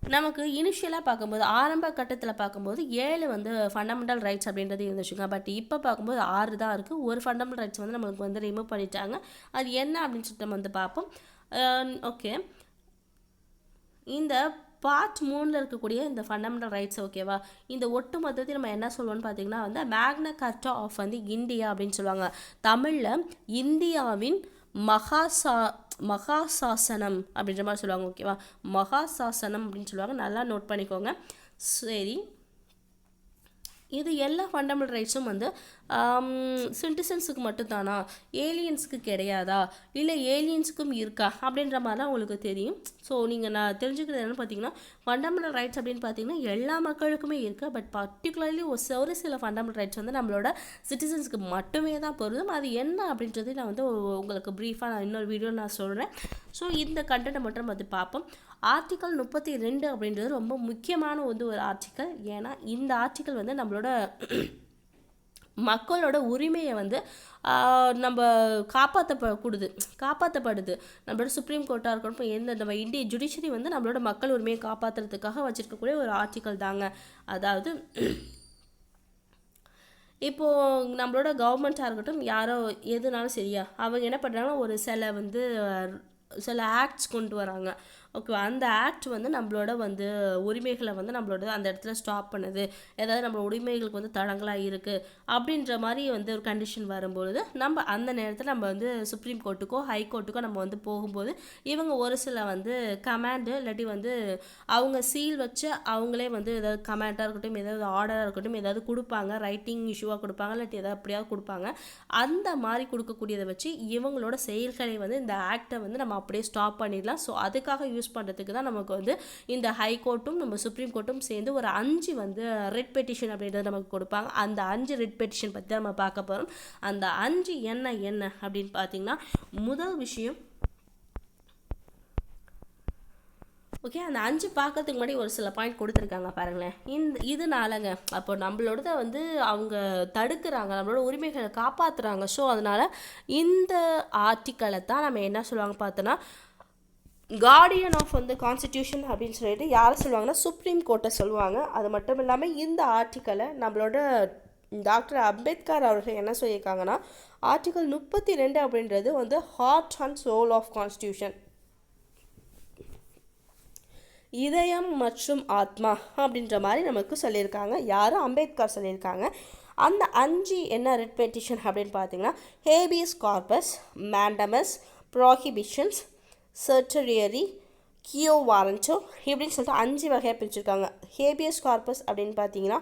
நமக்கு இனிஷியலாக பார்க்கும்போது ஆரம்ப கட்டத்தில் பார்க்கும்போது 7 வந்து ஃபண்டமெண்டல் ரைட்ஸ் அப்படின்றது இருந்துச்சுங்க. பட் இப்போ பார்க்கும்போது 6 தான் இருக்குது. ஒரு ஃபண்டமெண்டல் ரைட்ஸ் வந்து நம்மளுக்கு வந்து ரிமூவ் பண்ணிட்டாங்க. அது என்ன அப்படின்னு சொல்லிட்டு நம்ம வந்து பார்ப்போம். ஓகே. இந்த பார்ட் 3ல் இருக்கக்கூடிய இந்த ஃபண்டமெண்டல் ரைட்ஸ் ஓகேவா, இந்த ஒட்டு மொத்தத்தை நம்ம என்ன சொல்லுவோம்னு பார்த்தீங்கன்னா வந்து மேக்னா கார்ட்டா ஆஃப் வந்து இந்தியா அப்படின்னு சொல்லுவாங்க. தமிழில் இந்தியாவின் மகாசாசனம் அப்படின்ற மாதிரி சொல்லுவாங்க. ஓகேவா. மகாசாசனம் அப்படின்னு சொல்லுவாங்க. நல்லா நோட் பண்ணிக்கோங்க. சரி, இது எல்லா ஃபண்டமெண்டல் ரைட்ஸும் வந்து சிட்டிசன்ஸுக்கு மட்டும்தானா, ஏலியன்ஸுக்கு கிடையாதா, இல்லை ஏலியன்ஸுக்கும் இருக்கா அப்படின்ற மாதிரிலாம் உங்களுக்கு தெரியும். ஸோ நீங்கள் நான் தெரிஞ்சுக்கிறது என்னென்னு பார்த்தீங்கன்னா, ஃபண்டமெண்டல் ரைட்ஸ் அப்படின்னு பார்த்தீங்கன்னா எல்லா மக்களுக்குமே இருக்குது. பட் பர்டிகுலர்லி ஒரு சில ஃபண்டமெண்டல் ரைட்ஸ் வந்து நம்மளோட சிட்டிசன்ஸுக்கு மட்டுமே தான் பொருந்தும். அது என்ன அப்படின்றது நான் வந்து உங்களுக்கு ப்ரீஃபாக நான் இன்னொரு வீடியோ நான் சொல்கிறேன். ஸோ இந்த கண்டென்ட்டை மட்டும் வந்து பார்ப்போம். ஆர்டிக்கல் 32 அப்படின்றது ரொம்ப முக்கியமான வந்து ஒரு ஆர்டிக்கல். ஏன்னா இந்த ஆர்டிக்கல் வந்து நம்மளோட மக்களோட உரிமையை வந்து நம்ம காப்பாற்றப்படுது. நம்மளோட சுப்ரீம் கோர்ட்டாக இருக்கட்டும், இப்போ எந்த நம்ம இந்திய ஜுடிஷரி வந்து நம்மளோட மக்கள் உரிமையை காப்பாற்றுறதுக்காக வச்சுருக்கக்கூடிய ஒரு ஆர்டிக்கல் தாங்க. அதாவது இப்போது நம்மளோட கவர்மெண்ட்டாக இருக்கட்டும், யாரோ எதுனாலும் சரியா, அவங்க என்ன பண்ணுறாங்கன்னா ஒரு சில ஆக்ட்ஸ் கொண்டு வராங்க. ஓகேவா, அந்த ஆக்ட் வந்து நம்மளோட வந்து உரிமைகளை வந்து நம்மளோட அந்த இடத்துல ஸ்டாப் பண்ணுது, ஏதாவது நம்ம உரிமைகளுக்கு வந்து தடங்களாக இருக்குது அப்படின்ற மாதிரி வந்து ஒரு கண்டிஷன் வரும்பொழுது நம்ம அந்த நேரத்தில் நம்ம வந்து சுப்ரீம் கோர்ட்டுக்கோ ஹை கோர்ட்டுக்கோ நம்ம வந்து போகும்போது இவங்க ஒரு சில வந்து கமாண்டு இல்லாட்டி வந்து அவங்க சீல் வச்சு அவங்களே வந்து ஏதாவது கமாண்டாக இருக்கட்டும், ஏதாவது ஆர்டராக இருக்கட்டும், ஏதாவது கொடுப்பாங்க, ரைட்டிங் இஷ்யூவாக கொடுப்பாங்க, இல்லாட்டி ஏதாவது அப்படியாவது கொடுப்பாங்க. அந்த மாதிரி கொடுக்கக்கூடியதை வச்சு இவங்களோட செயல்களை வந்து இந்த ஆக்டை வந்து நம்ம அப்படியே ஸ்டாப் பண்ணிடலாம். ஸோ அதுக்காக யூஸ் பண்ணுறதுக்கு தான் நமக்கு வந்து இந்த ஹை கோர்ட்டும் நம்ம சுப்ரீம் கோர்ட்டும் சேர்ந்து ஒரு 5 வந்து ரெட் பெட்டிஷன் அப்படின்றது நமக்கு கொடுப்பாங்க. அந்த 5 ரெட் பெட்டிஷன் பற்றி தான் நம்ம பார்க்க போகிறோம். அந்த 5 என்ன அப்படின்னு பார்த்தீங்கன்னா, முதல் விஷயம், ஓகே, அந்த 5 பார்க்கறதுக்கு முன்னாடி ஒரு சில பாயிண்ட் கொடுத்துருக்காங்க பாருங்களேன். இதனாலங்க அப்போ நம்மளோட வந்து அவங்க தடுக்கிறாங்க, நம்மளோட உரிமைகளை காப்பாற்றுறாங்க. ஸோ அதனால் இந்த ஆர்டிக்கலை தான் நம்ம என்ன சொல்லுவாங்க பார்த்தோன்னா, கார்டியன் ஆஃப் வந்து கான்ஸ்டிடியூஷன் அப்படின்னு சொல்லிட்டு யாரை சொல்லுவாங்கன்னா சுப்ரீம் கோர்ட்டை சொல்லுவாங்க. அது மட்டும் இல்லாமல் இந்த ஆர்டிக்கலை நம்மளோட டாக்டர் அம்பேத்கர் அவர்கள் என்ன சொல்லியிருக்காங்கன்னா, ஆர்டிக்கல் 32 அப்படின்றது வந்து heart and soul of constitution, இதயம் மற்றும் ஆத்மா அப்படின்ற மாதிரி நமக்கு சொல்லியிருக்காங்க. யாரும் அம்பேத்கர் சொல்லியிருக்காங்க. அந்த 5 என்ன ரெட் பெட்டிஷன் அப்படின்னு பார்த்தீங்கன்னா, ஹேபியஸ் கார்பஸ், மேண்டமஸ், ப்ராஹிபிஷன்ஸ், சர்டரியரி, கியோ வாரண்டோ இப்படின்னு சொல்லிட்டு 5 வகையாக பிரிச்சுருக்காங்க. ஹேபியஸ் கார்பஸ் அப்படின்னு பார்த்தீங்கன்னா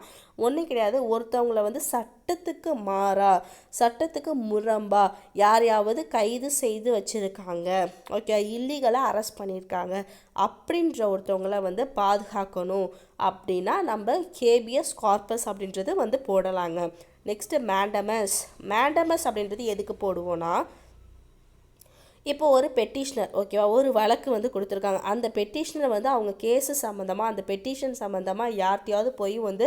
ஒன்றும் கிடையாது, ஒருத்தவங்களை வந்து சட்டத்துக்கு மாறா, சட்டத்துக்கு முரம்பா யாரையாவது கைது செய்து வச்சுருக்காங்க, ஓகே, இல்லீகலாக அரெஸ்ட் பண்ணியிருக்காங்க அப்படின்ற ஒருத்தவங்களை வந்து பாதுகாக்கணும் அப்படின்னா நம்ம ஹேபியஸ் கார்பஸ் அப்படின்றது வந்து போடலாங்க. நெக்ஸ்ட்டு மேண்டமஸ் அப்படின்றது எதுக்கு போடுவோன்னா, இப்போ ஒரு பெட்டிஷனர், ஓகேவா, ஒரு வழக்கு வந்து கொடுத்துருக்காங்க. அந்த பெட்டிஷனை வந்து அவங்க கேஸு சம்மந்தமாக, அந்த பெட்டிஷன் சம்மந்தமாக யார்கிட்டையாவது போய் வந்து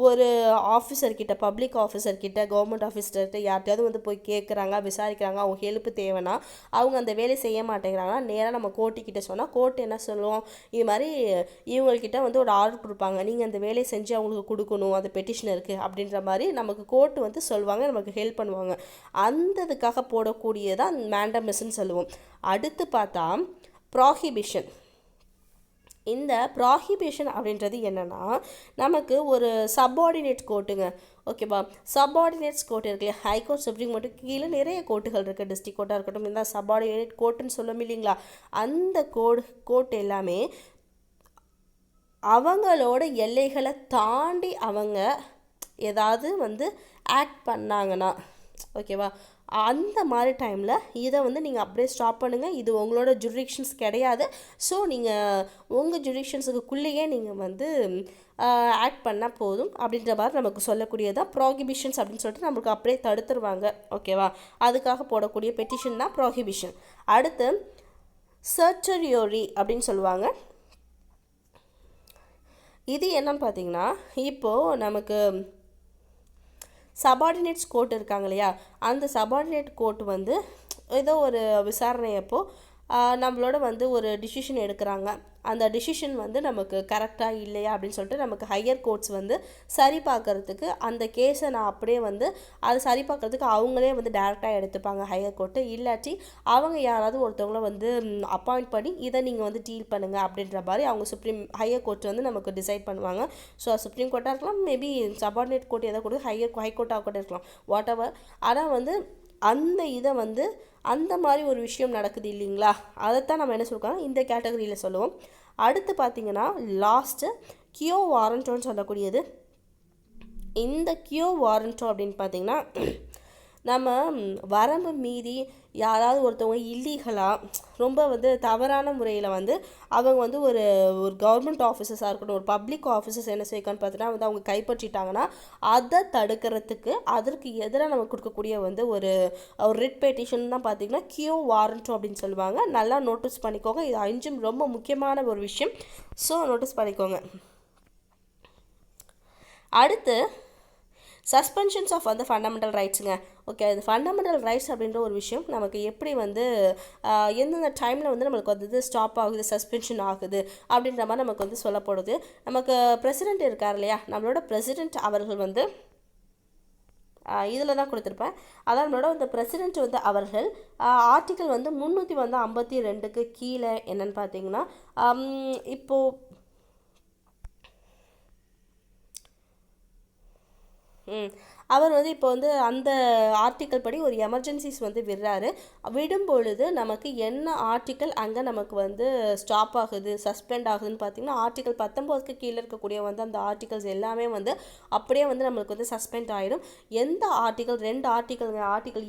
ஒரு ஆஃபீஸர்கிட்ட, பப்ளிக் ஆஃபீஸர்கிட்ட, கவர்மெண்ட் ஆஃபீஸர்கிட்ட யார்கிட்டையாவது வந்து போய் கேட்குறாங்க, விசாரிக்கிறாங்க, அவங்க ஹெல்ப் தேவைன்னா அவங்க அந்த வேலையை செய்ய மாட்டேங்கிறாங்கன்னா நேராக நம்ம கோர்ட்டுக்கிட்ட சொன்னால் கோர்ட் என்ன சொல்லுவோம், இது மாதிரி இவங்கக்கிட்ட வந்து ஒரு ஆர்டர் கொடுப்பாங்க, நீங்கள் அந்த வேலையை செஞ்சு அவங்களுக்கு கொடுக்கணும் அந்த பெட்டிஷனருக்கு அப்படின்ற மாதிரி நமக்கு கோர்ட்டு வந்து சொல்லுவாங்க, நமக்கு ஹெல்ப் பண்ணுவாங்க. அந்த இதுக்காக போடக்கூடியதான் மேண்டமஸ்ன்னு சொல்லுவோம். அடுத்து பார்த்தா ப்ராஹிபிஷன். இந்த ப்ராஹிபிஷன் அப்படின்றது என்னென்னா, நமக்கு ஒரு சப்பார்டினேட் கோர்ட்டுங்க, ஓகேவா, சப்பார்டினேட்ஸ் கோர்ட் இருக்குல்லையா, ஹைகோர்ட், சுப்ரீம் கோர்ட்டு கீழே நிறைய கோர்ட்டுகள் இருக்குது, டிஸ்ட்ரிக்ட் கோர்ட்டாக இருக்கட்டும், இந்த சப்பார்டினேட் கோர்ட்டுன்னு சொல்லும் இல்லைங்களா, அந்த கோர்ட் எல்லாமே அவங்களோட எல்லைகளை தாண்டி அவங்க ஏதாவது வந்து ஆக்ட் பண்ணாங்கன்னா, ஓகேவா, அந்த மாதிரி டைமில் இதை வந்து நீங்கள் அப்படியே ஸ்டாப் பண்ணுங்கள், இது உங்களோட ஜுரிடிக்ஷன்ஸ் கிடையாது, ஸோ நீங்கள் உங்கள் ஜுரிடிக்ஷன்ஸுக்குள்ளேயே நீங்கள் வந்து ஆக்ட் பண்ணால் போதும் அப்படின்ற மாதிரி நமக்கு சொல்லக்கூடியதான் ப்ராஹிபிஷன்ஸ் அப்படின்னு சொல்லிட்டு நமக்கு அப்படியே தடுத்துருவாங்க, ஓகேவா, அதுக்காக போடக்கூடிய பெட்டிஷன் தான் ப்ராஹிபிஷன். அடுத்து சர்டரியோரி அப்படின்னு சொல்லுவாங்க. இது என்னன்னு பார்த்தீங்கன்னா, இப்போது நமக்கு சபார்டினேட்ஸ் கோர்ட் இருக்காங்க இல்லையா, அந்த சபார்டினேட் கோர்ட் வந்து ஏதோ ஒரு விசாரணையப்போ நம்மளோட வந்து ஒரு டிசிஷன் எடுக்கிறாங்க, அந்த டிசிஷன் வந்து நமக்கு கரெக்டாக இல்லையா அப்படின்னு சொல்லிட்டு நமக்கு ஹையர் கோர்ட்ஸ் வந்து சரி பார்க்குறதுக்கு அந்த கேஸை நான் அப்படியே வந்து அதை சரி பார்க்குறதுக்கு அவங்களே வந்து டேரெக்டாக எடுத்துப்பாங்க ஹையர் கோர்ட்டு, இல்லாட்டி அவங்க யாராவது ஒருத்தவங்கள வந்து அப்பாயிண்ட் பண்ணி இதை நீங்கள் வந்து டீல் பண்ணுங்கள் அப்படின்ற மாதிரி அவங்க ஹையர் கோர்ட் வந்து நமக்கு டிசைட் பண்ணுவாங்க. ஸோ சுப்ரீம் கோர்ட்டாக இருக்கலாம், மேபி சபார்டினேட் கோர்ட் எதாவது கூட ஹை கோர்ட்டாக கூட இருக்கலாம், வாட் எவர். ஆனால் வந்து அந்த இதை வந்து அந்த மாதிரி ஒரு விஷயம் நடக்குது இல்லைங்களா, அதைத்தான் நம்ம என்ன சொல்லுவோம் இந்த கேட்டகரியில் சொல்லுவோம். அடுத்து பார்த்திங்கன்னா லாஸ்ட்டு கியோ வாரண்டோன்னு சொல்லக்கூடியது. இந்த கியோ வாரண்ட்டோ அப்படின்னு பார்த்தீங்கன்னா நம்ம வரம்பு மீறி யாராவது ஒருத்தவங்க இல்லீகலாக ரொம்ப வந்து தவறான முறையில் வந்து அவங்க வந்து ஒரு ஒரு கவர்மெண்ட் ஆஃபீஸர்ஸாக இருக்கட்டும், ஒரு பப்ளிக் ஆஃபீஸர்ஸ் என்ன செய்யக்கான்னு பார்த்தீங்கன்னா வந்து அவங்க கைப்பற்றிட்டாங்கன்னா அதை தடுக்கிறதுக்கு அதற்கு எதிராக நம்ம கொடுக்கக்கூடிய வந்து ஒரு ஒரு ரிட் பெட்டிஷன் தான் பார்த்திங்கன்னா கியோ வாரண்ட்டோ அப்படின்னு சொல்லுவாங்க. நல்லா நோட்டீஸ் பண்ணிக்கோங்க. இது 5 ரொம்ப முக்கியமான ஒரு விஷயம். ஸோ நோட்டீஸ் பண்ணிக்கோங்க. அடுத்து சஸ்பென்ஷன்ஸ் ஆஃப் வந்து ஃபண்டமெண்டல் ரைட்ஸுங்க. ஓகே, இது ஃபண்டமெண்டல் ரைட்ஸ் அப்படின்ற ஒரு விஷயம் நமக்கு எப்படி வந்து எந்தெந்த டைமில் வந்து நம்மளுக்கு வந்து ஸ்டாப் ஆகுது, சஸ்பென்ஷன் ஆகுது அப்படின்ற மாதிரி நமக்கு வந்து சொல்லப்படுது. நமக்கு பிரசிடெண்ட் இருக்கார் இல்லையா, நம்மளோட பிரசிடெண்ட் அவர்கள் வந்து இதில் தான் கொடுத்துருப்பேன். அதான் நம்மளோட இந்த பிரசிடெண்ட் வந்து அவர்கள் ஆர்டிக்கல் வந்து 352க்கு கீழே என்னென்னு பார்த்தீங்கன்னா இப்போது அவர் வந்து இப்போ வந்து அந்த ஆர்டிக்கல் படி ஒரு எமர்ஜென்சிஸ் வந்து விடுறாரு. விடும் பொழுது நமக்கு என்ன ஆர்டிக்கல் அங்கே நமக்கு வந்து ஸ்டாப் ஆகுது, சஸ்பெண்ட் ஆகுதுன்னு பார்த்தீங்கன்னா ஆர்டிக்கல் 19க்கு கீழே இருக்கக்கூடிய வந்து அந்த ஆர்டிகல்ஸ் எல்லாமே வந்து அப்படியே வந்து நம்மளுக்கு வந்து சஸ்பெண்ட் ஆகிடும். எந்த ஆர்டிக்கல் 2 ஆர்டிக்கல்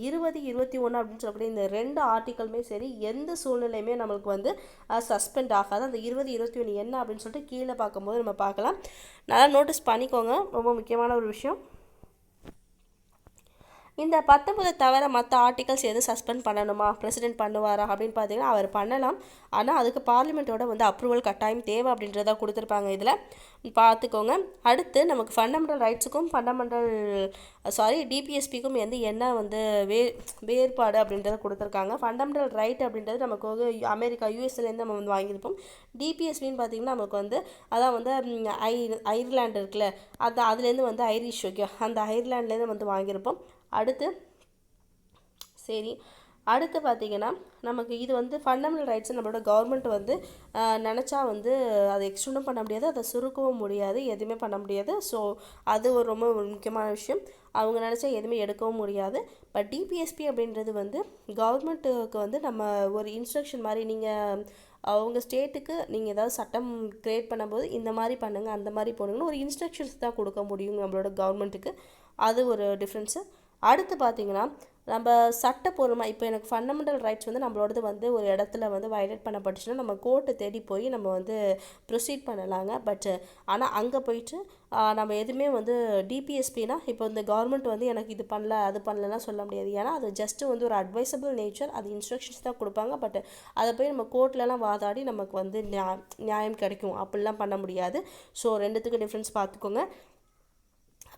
20, 21 அப்படின்னு சொல்லக்கூடிய இந்த 2 ஆர்டிக்கலுமே சரி எந்த சூழ்நிலையுமே நம்மளுக்கு வந்து சஸ்பெண்ட் ஆகாது. அந்த 20, 21 என்ன அப்படின்னு சொல்லிட்டு கீழே பார்க்கும்போது நம்ம பார்க்கலாம். நல்லா நோட்டீஸ் பண்ணிக்கோங்க, ரொம்ப முக்கியமான ஒரு விஷயம். இந்த 19 தவிர மற்ற ஆர்டிகல்ஸ் எதுவும் சஸ்பெண்ட் பண்ணணுமா, பிரசிடென்ட் பண்ணுவாரா அப்படின்னு பார்த்தீங்கன்னா அவர் பண்ணலாம். ஆனால் அதுக்கு பார்லிமெண்ட்டோட வந்து அப்ரூவல் கட்டாயம் தேவை அப்படின்றத கொடுத்துருப்பாங்க. இதில் பார்த்துக்கோங்க. அடுத்து நமக்கு ஃபண்டமெண்டல் ரைட்ஸுக்கும் டிபிஎஸ்பிக்கும் என்ன வந்து வேறுபாடு அப்படின்றத கொடுத்துருக்காங்க. ஃபண்டமெண்டல் ரைட் அப்படின்றது நமக்கு வந்து அமெரிக்கா யூஎஸ்லேருந்து நம்ம வந்து வாங்கியிருப்போம். டிபிஎஸ்பின்னு பார்த்திங்கன்னா நமக்கு வந்து அதான் வந்து ஐர்லாண்டு இருக்குல்ல, அதுலேருந்து வந்து ஐரிஷ், ஓகே, அந்த ஐர்லாண்ட்லேருந்து வந்து வாங்கியிருப்போம். அடுத்து பார்த்திங்கன்னா நமக்கு இது வந்து ஃபண்டமெண்டல் ரைட்ஸ் நம்மளோட கவர்மெண்ட் வந்து நினச்சா வந்து அதை எக்ஸ்டெண்டும் பண்ண முடியாது, அதை சுருக்கவும் முடியாது, எதுவுமே பண்ண முடியாது. ஸோ அது ஒரு ரொம்ப முக்கியமான விஷயம். அவங்க நினச்சா எதுவுமே எடுக்கவும் முடியாது. பட் டிபிஎஸ்பி அப்படின்றது வந்து கவர்மெண்ட்டுக்கு வந்து நம்ம ஒரு இன்ஸ்ட்ரக்ஷன் மாதிரி, நீங்கள் அவங்க ஸ்டேட்டுக்கு நீங்கள் ஏதாவது சட்டம் க்ரியேட் பண்ணும்போது இந்த மாதிரி பண்ணுங்கள், அந்த மாதிரி போடுங்கன்னு ஒரு இன்ஸ்ட்ரக்ஷன்ஸ் தான் கொடுக்க முடியும் நம்மளோட கவர்மெண்ட்டுக்கு. அது ஒரு டிஃப்ரென்ஸு. அடுத்து பார்த்திங்கன்னா நம்ம சட்டப்பூர்வமாக இப்போ எனக்கு ஃபண்டமெண்டல் ரைட்ஸ் வந்து நம்மளோடது வந்து ஒரு இடத்துல வந்து வயலேட் பண்ணப்பட்டுச்சுன்னா நம்ம கோர்ட்டை தேடி போய் நம்ம வந்து ப்ரொசீட் பண்ணலாங்க. ஆனால் அங்கே போயிட்டு நம்ம எதுவுமே வந்து டிபிஎஸ்பினா இப்போ இந்த கவர்மெண்ட் வந்து எனக்கு இது பண்ணல அது பண்ணலன்னா சொல்ல முடியாது. ஏன்னா அது ஜஸ்ட்டு வந்து ஒரு அட்வைசபிள் நேச்சர், அது இன்ஸ்ட்ரக்ஷன்ஸ் தான் கொடுப்பாங்க. அதை போய் நம்ம கோர்ட்லலாம் வாதாடி நமக்கு வந்து நியாயம் கிடைக்கும் அப்படிலாம் பண்ண முடியாது. ஸோ ரெண்டுத்துக்கும் டிஃப்ரென்ஸ் பார்த்துக்கோங்க.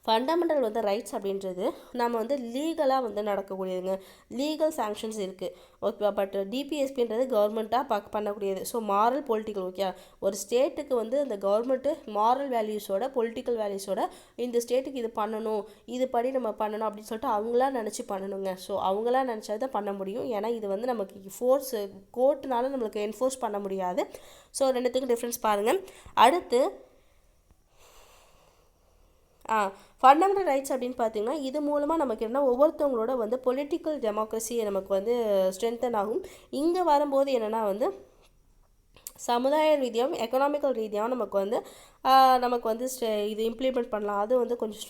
ஃபண்டமெண்டல் வந்து ரைட்ஸ் அப்படின்றது நம்ம வந்து லீகலாக வந்து நடக்கக்கூடியதுங்க, லீகல் சாங்ஷன்ஸ் இருக்குது, ஓகே. பட் டிபிஎஸ்பின்றது கவர்மெண்ட்டாக பண்ணக்கூடியது. So moral political, okay. ஒரு ஸ்டேட்டுக்கு வந்து அந்த கவர்மெண்ட்டு மாரல் வேல்யூஸோட பொலிட்டிக்கல் வேல்யூஸோட இந்த ஸ்டேட்டுக்கு இது பண்ணணும், இது படி நம்ம பண்ணணும் அப்படின்னு சொல்லிட்டு அவங்களா நினச்சி பண்ணணுங்க. ஸோ அவங்களா நினச்சா தான் பண்ண முடியும். ஏன்னா இது வந்து நமக்கு கோர்ட்டுனால நம்மளுக்கு என்ஃபோர்ஸ் பண்ண முடியாது. ஸோ ரெண்டுத்துக்கும் டிஃப்ரென்ஸ் பாருங்கள். அடுத்து ஃபண்டமெண்டல் ரைட்ஸ் அப்படின்னு பார்த்தீங்கன்னா இது மூலமாக நமக்கு என்ன ஒவ்வொருத்தவங்களோட வந்து பொலிட்டிக்கல் டெமோக்ரஸி நமக்கு வந்து ஸ்ட்ரென்தன் ஆகும். இங்கே வரும்போது என்னென்னா வந்து சமுதாய ரீதியாகவும் எக்கனாமிக்கல் ரீதியாகவும் நமக்கு வந்து இது இம்ப்ளிமெண்ட் பண்ணலாம், அது வந்து கொஞ்சம்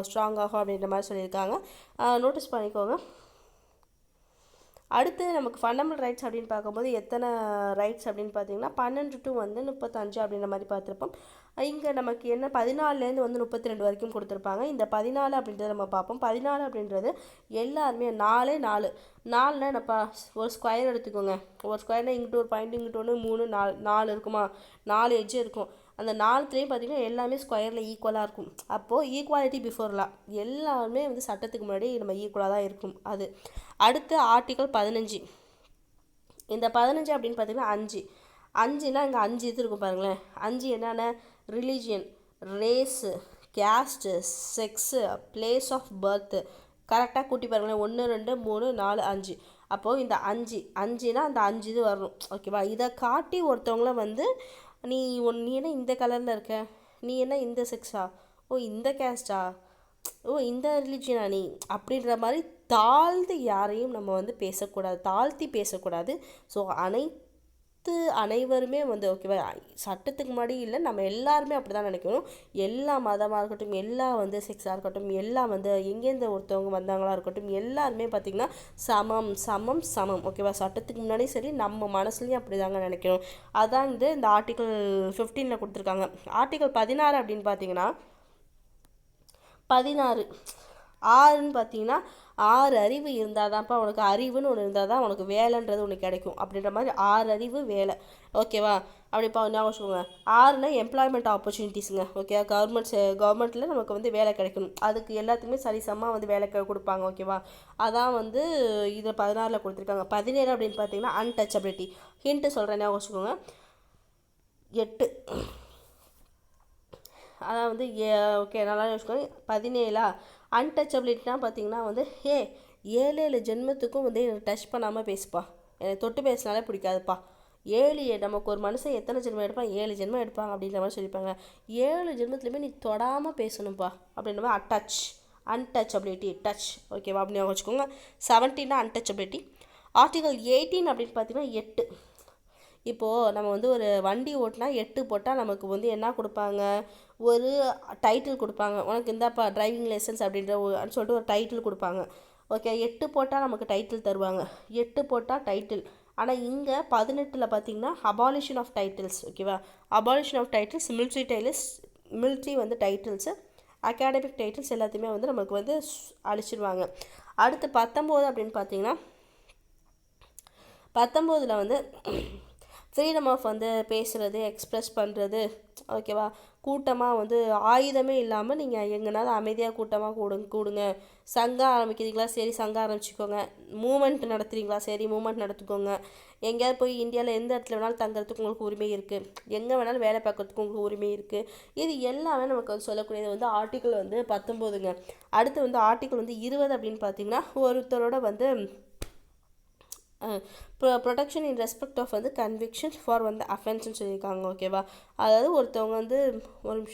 ஸ்ட்ராங்காகும் அப்படின்ற மாதிரி சொல்லியிருக்காங்க. நோட்டீஸ் பண்ணிக்கோங்க. அடுத்து நமக்கு ஃபண்டமெண்டல் ரைட்ஸ் அப்படின்னு பார்க்கும்போது எத்தனை ரைட்ஸ் அப்படின்னு பார்த்தீங்கன்னா 12 to 35 அப்படின்ற மாதிரி பார்த்துருப்போம். இங்கே நமக்கு என்ன 14லேருந்து 32 வரைக்கும் கொடுத்துருப்பாங்க. இந்த 14 அப்படின்றத நம்ம பார்ப்போம். 14 அப்படின்றது எல்லாருமே 4 என்னப்பா, ஒரு ஸ்கொயர் எடுத்துக்கோங்க. ஒரு ஸ்கொயர்னால் இங்கிட்டு ஒரு பாயிண்ட், இங்கிட்டு ஒன்று, 3 4 இருக்குமா, 4 எட்ஜ் இருக்கும். அந்த 4த்துலேயும் பார்த்திங்கன்னா எல்லாமே ஸ்கொயரில் ஈக்குவலாக இருக்கும். அப்போது ஈக்குவாலிட்டி பிஃபோர் லா, எல்லாருமே வந்து சட்டத்துக்கு முன்னாடி நம்ம ஈக்குவலாக தான் இருக்கும். அது அடுத்து ஆர்டிக்கல் 15. இந்த 15 அப்படின்னு பார்த்திங்கன்னா 5னா இங்கே 5 இது இருக்கும் பாருங்களேன். 5 என்னென்ன, religion, race, caste, sex, place of birth, கரெக்டாக கூட்டி பாருங்களேன். 1 2 3 4 5. அப்போது இந்த 5னா அந்த 5 இது வரணும், ஓகேவா. இதை காட்டி ஒருத்தவங்கள வந்து நீ என்ன இந்த கலரில் இருக்க, நீ என்ன இந்த செக்ஸா, ஓ இந்த கேஸ்டா, ஓ இந்த ரிலிஜியனா நீ, அப்படின்ற மாதிரி தாழ்ந்து யாரையும் நம்ம வந்து தாழ்த்தி பேசக்கூடாது. ஸோ அனைவருமே வந்து ஓகேவா, சட்டத்துக்கு முன்னாடி இல்லை, நம்ம எல்லாருமே அப்படி தான் நினைக்கணும். எல்லா மதமாக இருக்கட்டும், எல்லா வந்து செக்ஸாக இருக்கட்டும், எல்லாம் வந்து எங்கேருந்து ஒருத்தவங்க வந்தாங்களா இருக்கட்டும், எல்லாருமே பார்த்திங்கன்னா சமம் சமம் சமம் ஓகேவா. சட்டத்துக்கு முன்னாடியும் சரி, நம்ம மனசுலையும் அப்படி தாங்க நினைக்கணும். அதான் வந்து இந்த ஆர்டிகல் 15 கொடுத்துருக்காங்க. ஆர்டிகல் 16 அப்படின்னு பார்த்தீங்கன்னா 16 ஆறுன்னு பார்த்தீங்கன்னா 6 அறிவு இருந்தால் தான்ப்பா உனக்கு, அறிவுன்னு ஒன்று இருந்தால் தான் உனக்கு வேலைன்றது ஒன்று கிடைக்கும் அப்படின்ற மாதிரி 6 அறிவு வேலை ஓகேவா. அப்படிப்பா ஞாபகம் வச்சுக்கோங்க. 6னா எம்ப்ளாய்மெண்ட் ஆப்பர்ச்சுனிட்டிஸுங்க ஓகே. கவர்மெண்ட்டில் நமக்கு வந்து வேலை கிடைக்கணும், அதுக்கு எல்லாத்துக்குமே சரிசமமாக வந்து வேலை கொடுப்பாங்க ஓகேவா. அதான் வந்து இதில் 16 கொடுத்துருக்காங்க. 17 அப்படின்னு பார்த்தீங்கன்னா அன்டச்சபிலிட்டி. ஹிண்ட்டு சொல்கிறேன், ஞாபகம் வச்சுக்கோங்க. 8 அதான் வந்து ஓகே நல்லா வச்சுக்கோங்க. 17 அன்டச்சபிலிட்டினா பார்த்தீங்கன்னா வந்து 7 ஜென்மத்துக்கும் வந்து என்னை டச் பண்ணாமல் பேசுப்பா, என்னை தொட்டு பேசினாலே பிடிக்காதுப்பா. 7 நமக்கு ஒரு மனுஷன் எத்தனை ஜென்மம் எடுப்பான், 7 ஜென்மம் எடுப்பாங்க அப்படின்ற மாதிரி சொல்லியிருப்பாங்க. 7 ஜென்மத்துலேயுமே நீ தொடாமல் பேசணும்ப்பா அப்படின்ற மாதிரி அன்டச்சபிலிட்டி டச் ஓகேவா அப்படின்னு வச்சுக்கோங்க. 17 அன்டச்சபிலிட்டி. ஆர்டிகல் 18 அப்படின்னு பார்த்தீங்கன்னா 8. இப்போது நம்ம வந்து ஒரு வண்டி ஓட்டினா 8 போட்டால் நமக்கு வந்து என்ன கொடுப்பாங்க, ஒரு டைட்டில் கொடுப்பாங்க. உனக்கு இந்தாப்பா டிரைவிங் லைசன்ஸ் அப்படின்ற சொல்லிட்டு ஒரு டைட்டில் கொடுப்பாங்க ஓகே. 8 போட்டால் நமக்கு டைட்டில் தருவாங்க, 8 போட்டால் டைட்டில். ஆனால் இங்கே 18 பார்த்தீங்கன்னா அபாலிஷன் ஆஃப் டைட்டில்ஸ் ஓகேவா. அபாலிஷன் ஆஃப் டைட்டில்ஸ், மிலிட்ரி வந்து டைட்டில்ஸு, அகாடமிக் டைட்டில்ஸ் எல்லாத்தையுமே வந்து நமக்கு வந்து அழிச்சிடுவாங்க. அடுத்து 19 அப்படின்னு பார்த்தீங்கன்னா 19 வந்து ஃப்ரீடம் ஆஃப் வந்து பேசுகிறது, எக்ஸ்ப்ரெஸ் பண்ணுறது ஓகேவா. கூட்டமாக வந்து ஆயுதமே இல்லாமல் நீங்கள் எங்கேனாலும் அமைதியாக கூட்டமாக கூடுங்க. சங்கம் ஆரம்பிக்கிறீங்களா, சரி சங்கம் ஆரம்பிச்சுக்கோங்க. மூமெண்ட் நடத்துகிறீங்களா, சரி மூமெண்ட் நடத்துக்கோங்க. எங்கேயாவது போய் இந்தியாவில் எந்த இடத்துல வேணாலும் தங்குறதுக்கு உங்களுக்கு உரிமை இருக்குது, எங்கே வேணாலும் வேலை பார்க்குறதுக்கு உங்களுக்கு உரிமை இருக்குது. இது எல்லாமே நமக்கு வந்து சொல்லக்கூடியது வந்து ஆர்டிக்கல் வந்து 19ங்க. அடுத்து வந்து ஆர்டிக்கல் வந்து 20 அப்படின்னு பார்த்தீங்கன்னா ஒருத்தரோட வந்து ப்ரொடெக்ஷன் இன் ரெஸ்பெக்ட் ஆஃப் வந்து கன்விக்ஷன் ஃபார் வந்து அஃபென்ஸ்ன்னு சொல்லியிருக்காங்க ஓகேவா. அதாவது ஒருத்தவங்க வந்து ஒரு நிமிஷம்